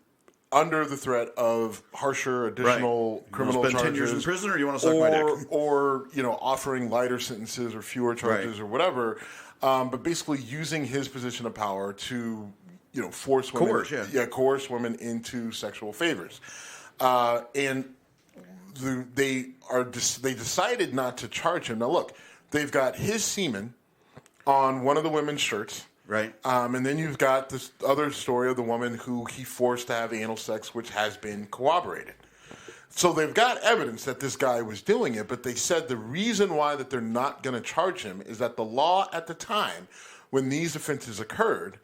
under the threat of harsher additional criminal charges. 10 years in prison, or you want to suck my dick? Or offering lighter sentences or fewer charges or whatever. But basically using his position of power to force women, coerce women into sexual favors, and they decided not to charge him. Now look, they've got his semen on one of the women's shirts, right? And then you've got this other story of the woman who he forced to have anal sex, which has been corroborated. So they've got evidence that this guy was doing it, but they said the reason why that they're not going to charge him is that the law at the time when these offenses occurred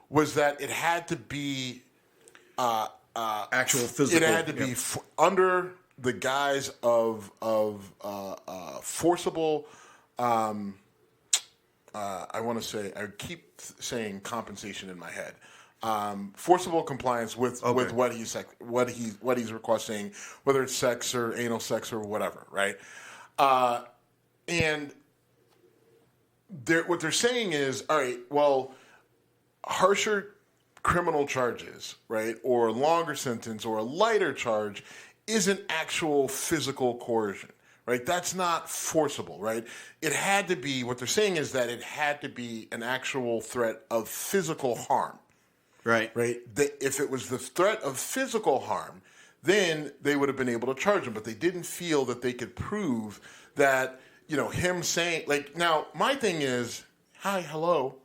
was that it had to be actual physical. It had to be under the guise of forcible. I want to say, I keep saying compensation in my head. Forcible compliance with what he's requesting, whether it's sex or anal sex or whatever, right? And what they're saying is, all right, well, harsher criminal charges, right, or a longer sentence or a lighter charge isn't actual physical coercion, right? That's not forcible, right? It had to be, what they're saying is that it had to be an actual threat of physical harm. Right. If it was the threat of physical harm, then they would have been able to charge him, but they didn't feel that they could prove that, him saying, like, now, my thing is, hi, hello,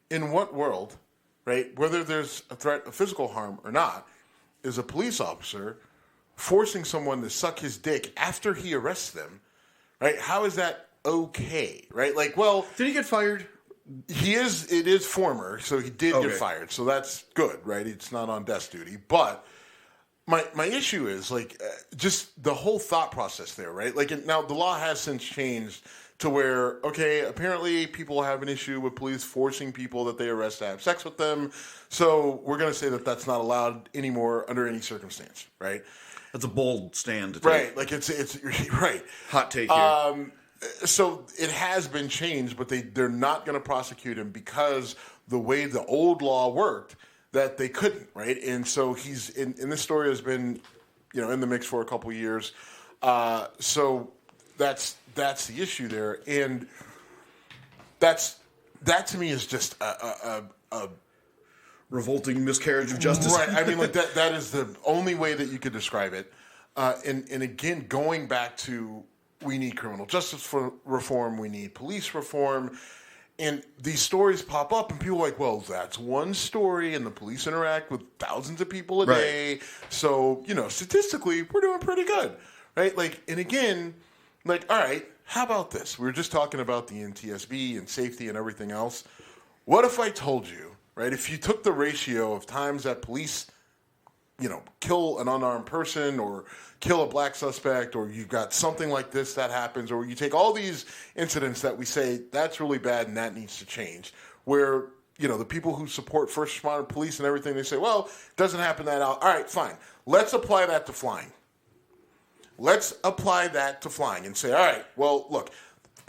in what world, right, whether there's a threat of physical harm or not, is a police officer forcing someone to suck his dick after he arrests them, right? How is that okay, right? Like, well... Did he get fired? It is former, so he did get fired, so that's good, right? It's not on desk duty, but my issue is, like, just the whole thought process there, right? Like, now the law has since changed to where, okay, apparently people have an issue with police forcing people that they arrest to have sex with them, so we're going to say that that's not allowed anymore under any circumstance, right? That's a bold stand to take. Right, like it's right. Hot take here. So it has been changed, but they're not going to prosecute him because the way the old law worked, that they couldn't, right? And so he's in this story has been, in the mix for a couple of years. So that's the issue there, and that to me is just a revolting miscarriage of justice. Right. I mean, like that is the only way that you could describe it. And again, going back to, we need criminal justice reform, we need police reform, and these stories pop up, and people are like, well, that's one story, and the police interact with thousands of people a day, so, statistically, we're doing pretty good, right? Like, and again, like, all right, how about this? We were just talking about the NTSB and safety and everything else. What if I told you, right, if you took the ratio of times that police, kill an unarmed person or kill a black suspect, or you've got something like this that happens, or you take all these incidents that we say that's really bad and that needs to change, where, the people who support first responder police and everything, they say, well, it doesn't happen that out. All right, fine. Let's apply that to flying. Let's apply that to flying and say, all right, well, look,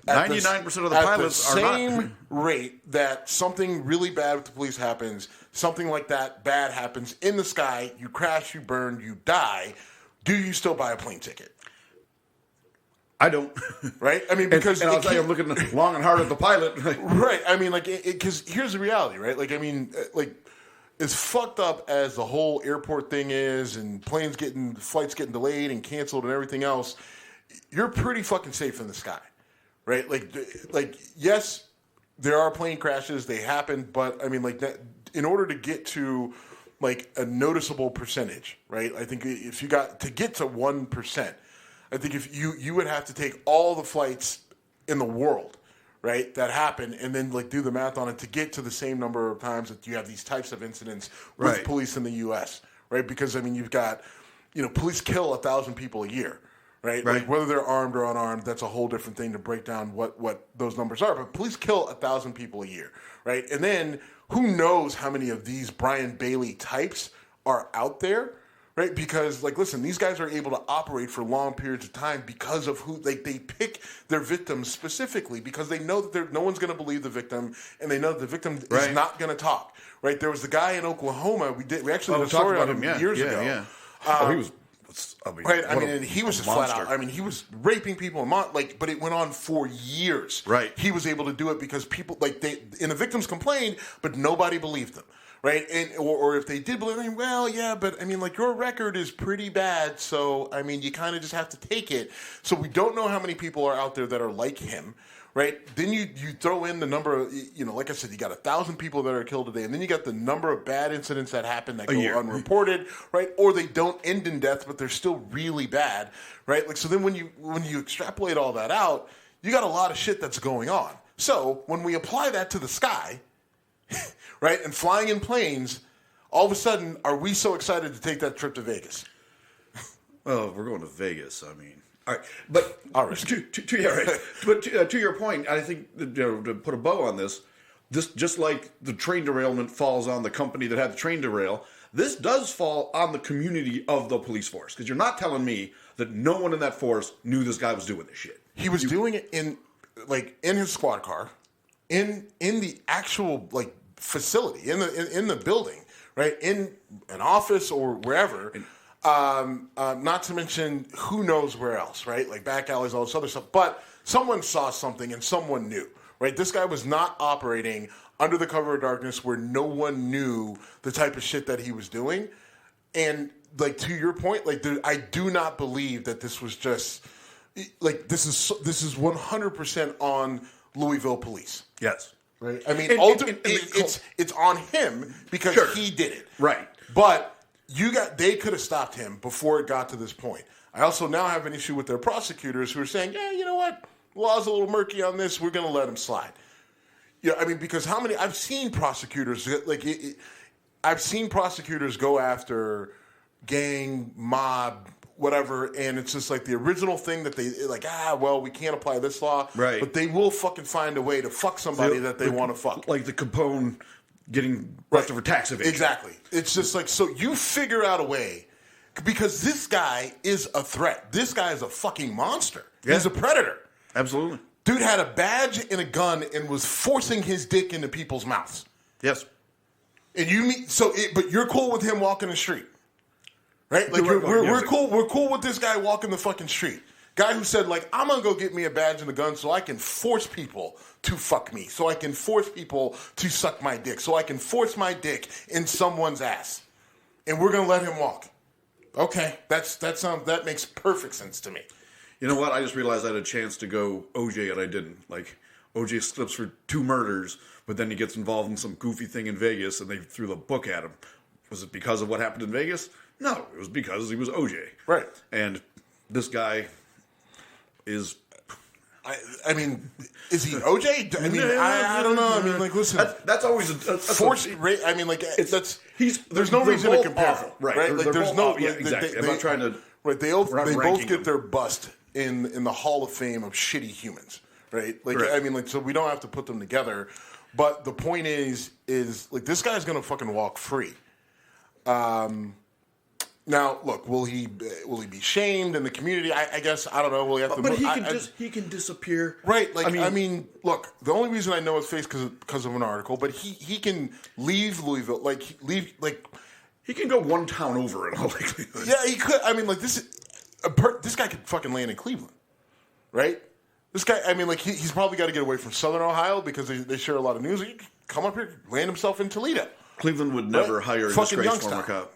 99% of the pilots are not. At the same rate that something really bad with the police happens, something like that bad happens in the sky, you crash, you burn, you die, do you still buy a plane ticket? I don't. Right? I mean, because and I'll tell you, I'm looking long and hard at the pilot. Right. I mean, like, because here's the reality, right? Like, I mean, like, as fucked up as the whole airport thing is, and flights getting delayed and canceled and everything else, you're pretty fucking safe in the sky, right? Like, yes, there are plane crashes, they happen, but I mean, like, that, in order to get to like a noticeable percentage, right? I think if you got to get to 1%, I think if you would have to take all the flights in the world, right, that happen, and then like do the math on it to get to the same number of times that you have these types of incidents with police in the U.S., right? Because I mean, you've got, police kill 1,000 people a year, right? Like whether they're armed or unarmed, that's a whole different thing to break down what those numbers are. But police kill 1,000 people a year, right? And then who knows how many of these Brian Bailey types are out there, right? Because, like, listen, these guys are able to operate for long periods of time because of who they pick their victims specifically because they know that no one's going to believe the victim, and they know that the victim is not going to talk, right? There was the guy in Oklahoma. We actually did a story on him years ago. Yeah. He was. Right, I mean, and he was just flat out. I mean, he was raping people, but it went on for years. Right, he was able to do it because people and the victims complained, but nobody believed them. Right, and or if they did believe them, well, yeah, but I mean, like your record is pretty bad, so I mean, you kind of just have to take it. So we don't know how many people are out there that are like him. Right, then you throw in the number of, like I said, you got 1,000 people that are killed today, and then you got the number of bad incidents that happen that go unreported, right? Or they don't end in death, but they're still really bad, right? Like, so then when you extrapolate all that out, you got a lot of shit that's going on. So when we apply that to the sky, right, and flying in planes, all of a sudden, are we so excited to take that trip to Vegas? Well, we're going to Vegas. I mean. All right, but to your point, I think to put a bow on this just like the train derailment falls on the company that had the train derail, this does fall on the community of the police force because you're not telling me that no one in that force knew this guy was doing this shit. He was doing it in his squad car, in the actual facility in the building, right, in an office or wherever. Not to mention who knows where else, right? Like back alleys, all this other stuff. But someone saw something and someone knew, right? This guy was not operating under the cover of darkness where no one knew the type of shit that he was doing. And to your point, I do not believe that this was just this is 100% on Louisville police. Yes. Right. I mean, it's on him because he did it. Right. But they could have stopped him before it got to this point. I also now have an issue with their prosecutors who are saying, yeah, you know what? The law's a little murky on this. We're going to let him slide. Yeah, I mean, because I've seen prosecutors, I've seen prosecutors go after gang, mob, whatever, and it's just the original thing that they, we can't apply this law. Right. But they will fucking find a way to fuck somebody that they want to fuck. Like the Capone getting busted for tax evasion. Exactly. It's just so you figure out a way, because this guy is a threat. This guy is a fucking monster. Yeah. He's a predator. Absolutely. Dude had a badge and a gun and was forcing his dick into people's mouths. Yes. And but you're cool with him walking the street, right? We're cool. We're cool with this guy walking the fucking street. Guy who said, I'm going to go get me a badge and a gun so I can force people to fuck me, so I can force people to suck my dick, so I can force my dick in someone's ass. And we're going to let him walk. Okay, that makes perfect sense to me. You know what? I just realized I had a chance to go OJ and I didn't. OJ slips for 2 murders, but then he gets involved in some goofy thing in Vegas and they threw the book at him. Was it because of what happened in Vegas? No, it was because he was OJ. Right. And this guy is... I mean, is he OJ? I mean, I don't know. I mean, listen. That's always forced rape. I mean, there's no reason to compare them, right? There's no. Exactly. I'm not trying to. Right. They both get their bust in the Hall of Fame of shitty humans, right? I mean, so we don't have to put them together. But the point is this guy's gonna fucking walk free. Now, look, will he be shamed in the community? I guess, I don't know. Will he have to? But he can disappear. Right. I mean, look, the only reason I know his face because of an article, but he can leave Louisville. He can go one town over in all likelihood. Yeah, he could. I mean, this guy could fucking land in Cleveland. right? This guy, I mean, like, he's probably got to get away from Southern Ohio because they share a lot of news. He can come up here, land himself in Toledo. Cleveland would never hire a disgraced former cop.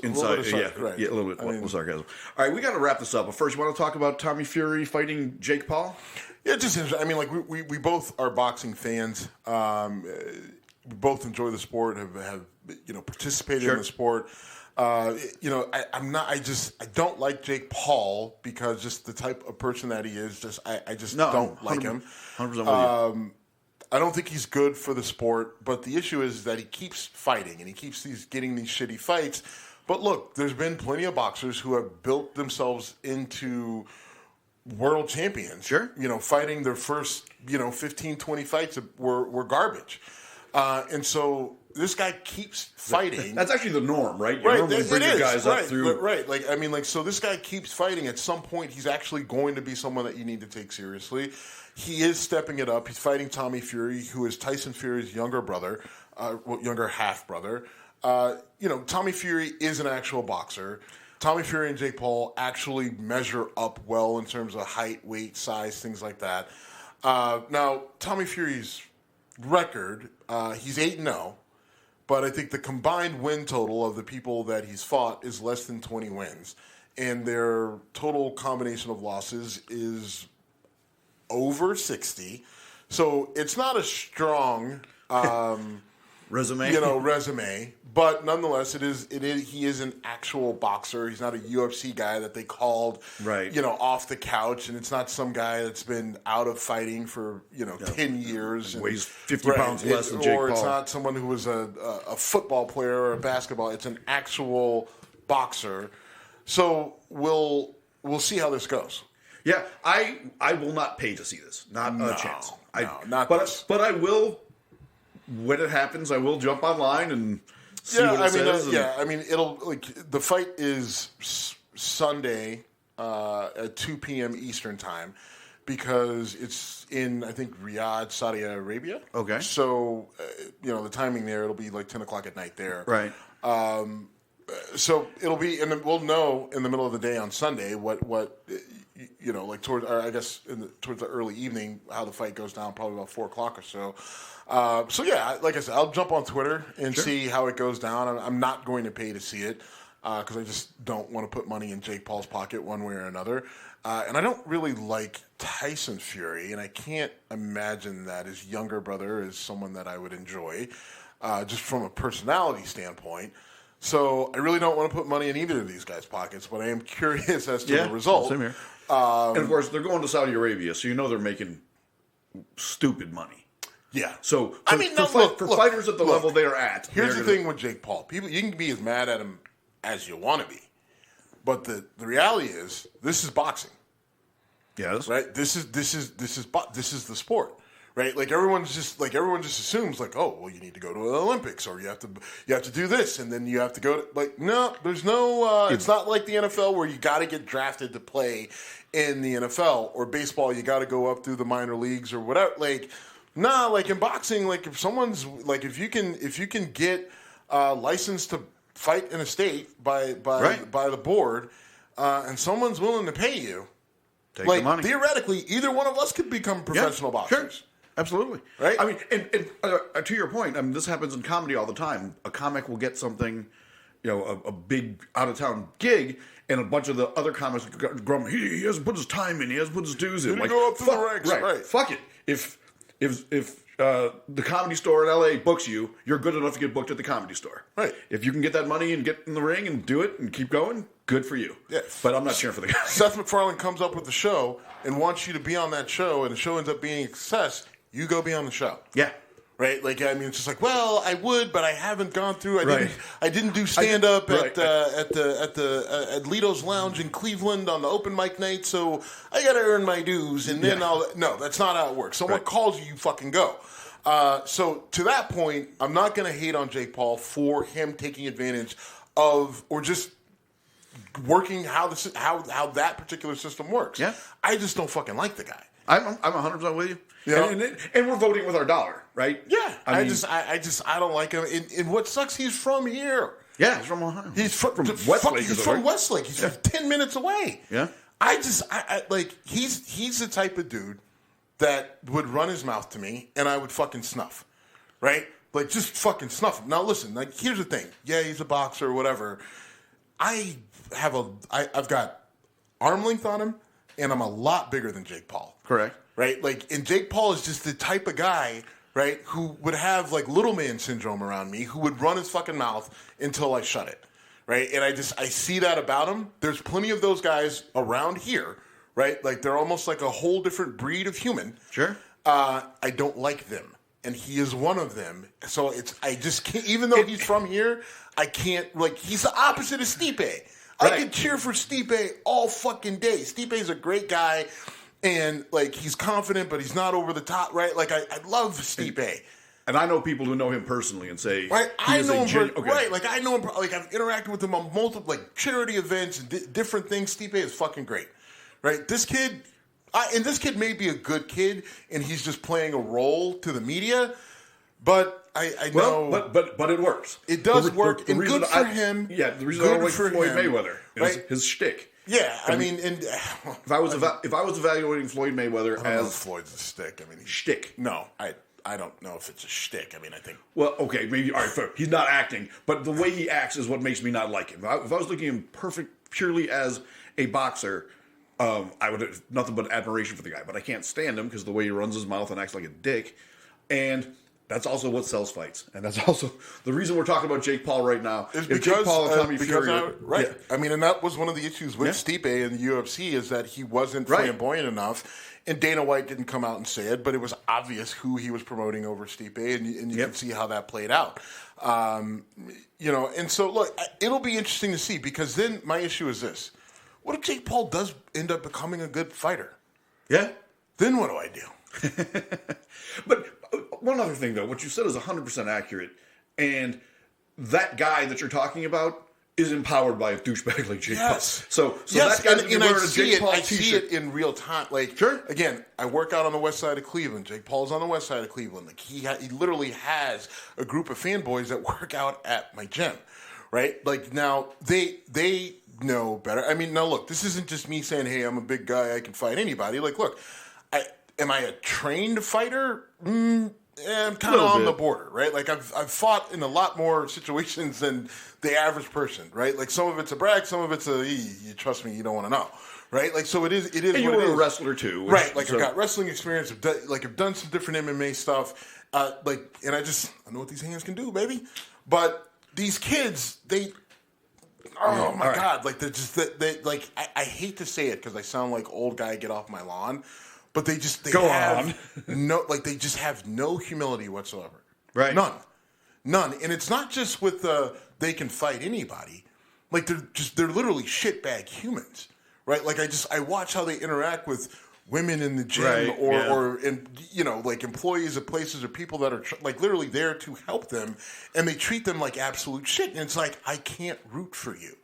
Inside, right. Yeah, a little bit with sarcasm. All right, we got to wrap this up. But first, you want to talk about Tommy Fury fighting Jake Paul? Yeah, just I mean, like we both are boxing fans. We both enjoy the sport. Have participated in the sport. I don't like Jake Paul because just the type of person that he is. I don't like him. 100% with you. I don't think he's good for the sport, but the issue is that he keeps fighting and he keeps getting these shitty fights. But look, there's been plenty of boxers who have built themselves into world champions. Sure. Fighting their first, 15, 20 fights were garbage. And so this guy keeps fighting. That's actually the norm, right? Right, normally bring your guys up through. Right. So this guy keeps fighting. At some point, he's actually going to be someone that you need to take seriously. He is stepping it up. He's fighting Tommy Fury, who is Tyson Fury's younger brother, younger half-brother. Tommy Fury is an actual boxer. Tommy Fury and Jake Paul actually measure up well in terms of height, weight, size, things like that. Now, Tommy Fury's record, he's 8-0, but I think the combined win total of the people that he's fought is less than 20 wins. And their total combination of losses is over 60. So it's not a strong resume, but nonetheless it is he is an actual boxer. He's not a UFC guy that they called off the couch, and it's not some guy that's been out of fighting for 10 years and weighs 50 pounds less than Jake Paul. Or it's not someone who was a football player or a basketball. It's an actual boxer. So we'll see how this goes. Yeah, I will not pay to see this. Not a chance. But I will. When it happens, I will jump online and see what it says. It'll the fight is Sunday at 2 p.m. Eastern time because it's in I think Riyadh, Saudi Arabia. Okay. So the timing there it'll be like 10 o'clock at night there. Right. So it'll be, and we'll know in the middle of the day on Sunday what towards the early evening how the fight goes down, probably about 4 o'clock or so. Like I said, I'll jump on Twitter and see how it goes down. I'm not going to pay to see it because I just don't want to put money in Jake Paul's pocket one way or another. And I don't really like Tyson Fury, and I can't imagine that his younger brother is someone that I would enjoy, just from a personality standpoint. So I really don't want to put money in either of these guys' pockets, but I am curious as to the result. Same here. And of course, they're going to Saudi Arabia, so they're making stupid money. Yeah. So for fighters at the level they're at. Here's the thing with Jake Paul. People, you can be as mad at him as you want to be, but the reality is this is boxing. Yes. Right. This is the sport. Right, everyone just assumes you need to go to the Olympics or you have to do this and then you have to go to no, there's no. It's not like the NFL where you got to get drafted to play in the NFL or baseball. You got to go up through the minor leagues or whatever. In boxing, if someone's if you can get licensed to fight in a state by the board and someone's willing to pay you, take the money. Theoretically, either one of us could become professional boxers. Sure. Absolutely. Right? I mean, and to your point, this happens in comedy all the time. A comic will get something, a big out-of-town gig, and a bunch of the other comics grumble, he hasn't put his time in, he hasn't put his dues in. Go up through the ranks. Right. Fuck it. If the Comedy Store in L.A. books you, you're good enough to get booked at the Comedy Store. Right. If you can get that money and get in the ring and do it and keep going, good for you. Yeah. But I'm not cheering for the guy. Seth MacFarlane comes up with the show and wants you to be on that show, and the show ends up being a success. You go be on the show. Yeah. Right? It's just I would, but I haven't gone through. I didn't do stand up at Lito's Lounge in Cleveland on the open mic night, so I got to earn my dues, and then no, that's not how it works. Someone calls you fucking go. So to that point, I'm not going to hate on Jake Paul for him taking advantage of or just working how that particular system works. Yeah. I just don't fucking like the guy. I'm 100% with you. Yeah. And we're voting with our dollar, right? Yeah. I don't like him. And what sucks, he's from here. Yeah, he's from Ohio. He's from Westlake. He's from Westlake. He's 10 minutes away. Yeah. I like he's the type of dude that would run his mouth to me and I would fucking snuff. Right? Like just fucking snuff him. Now listen, like here's the thing. Yeah, he's a boxer or whatever. I've got arm length on him and I'm a lot bigger than Jake Paul. Correct. Right? Like, and Jake Paul is just the type of guy, right, who would have like little man syndrome around me, who would run his fucking mouth until I shut it. Right? And I see that about him. There's plenty of those guys around here, right? Like they're almost like a whole different breed of human. Sure. I don't like them. And he is one of them. So I just can't, even though he's from here, I can't, like, he's the opposite of Stipe. Right. I can cheer for Stipe all fucking day. Stipe's a great guy, and, like, he's confident, but he's not over the top, right? Like, I love Stipe. And I know people who know him personally and say, right, I know him, okay. Right, like, I know him, like, I've interacted with him on multiple, like, charity events and different things. Stipe is fucking great, right? This kid... and this kid may be a good kid, and he's just playing a role to the media, but I know... Well, but it works. It does work, and good for him. Yeah, the reason I don't like Floyd Mayweather is right? his shtick. Yeah, I mean... And, if I was evaluating Floyd Mayweather as... Floyd's a stick. I mean... Shtick. No, I don't know if it's a shtick. I mean, I think... Well, okay, maybe... All right, fair. He's not acting, but the way he acts is what makes me not like him. If I was looking at him purely as a boxer... I would have nothing but admiration for the guy, but I can't stand him because the way he runs his mouth and acts like a dick. And that's also what sells fights. And that's also the reason we're talking about Jake Paul right now. Is because, Jake Paul and Tommy Fury. Right. Yeah. I mean, and that was one of the issues with Stipe in the UFC is that he wasn't flamboyant enough. And Dana White didn't come out and say it, but it was obvious who he was promoting over Stipe, and you can see how that played out. And so, look, it'll be interesting to see because then my issue is this. What if Jake Paul does end up becoming a good fighter? Yeah. Then what do I do? But one other thing, though, what you said is 100% accurate. And that guy that you're talking about is empowered by a douchebag like Jake Paul. So that guy's wearing a Jake Paul I t-shirt. see it in real time. Like, sure. Again, I work out on the west side of Cleveland. Jake Paul's on the west side of Cleveland. Like he literally has a group of fanboys that work out at my gym. Right? Like now they know better. I mean, now look, this isn't just me saying, "Hey, I'm a big guy, I can fight anybody." Like, look, am I a trained fighter? I'm kind of on the border, right? Like I've fought in a lot more situations than the average person, right? Like some of it's a brag, some of it's you trust me, you don't want to know, right? Like so it is. And you were a wrestler too, right? Like I've got wrestling experience. I've done some different MMA stuff. And I know what these hands can do, baby. But these kids, oh my God! Like they're just I hate to say it because I sound like old guy. Get off my lawn, but they just have no humility whatsoever. Right? None. And it's not just with they can fight anybody. Like they're literally shitbag humans, right? Like I watch how they interact with women in the gym or like employees of places or people that are like literally there to help them, and they treat them like absolute shit. And it's like, I can't root for you,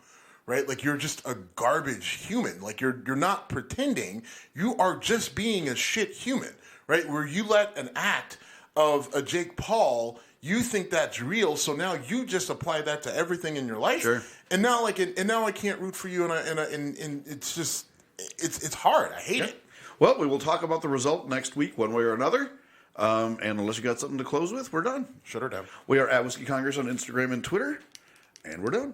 right? Like you're just a garbage human. Like you're not pretending. You are just being a shit human, right? Where you let an act of a Jake Paul, you think that's real, so now you just apply that to everything in your life. Sure. And now I can't root for you, and it's just it's hard. I hate it. Well, we will talk about the result next week, one way or another. And unless you got something to close with, we're done. Shut her down. We are at Whiskey Congress on Instagram and Twitter, and we're done.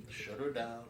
Shut her down.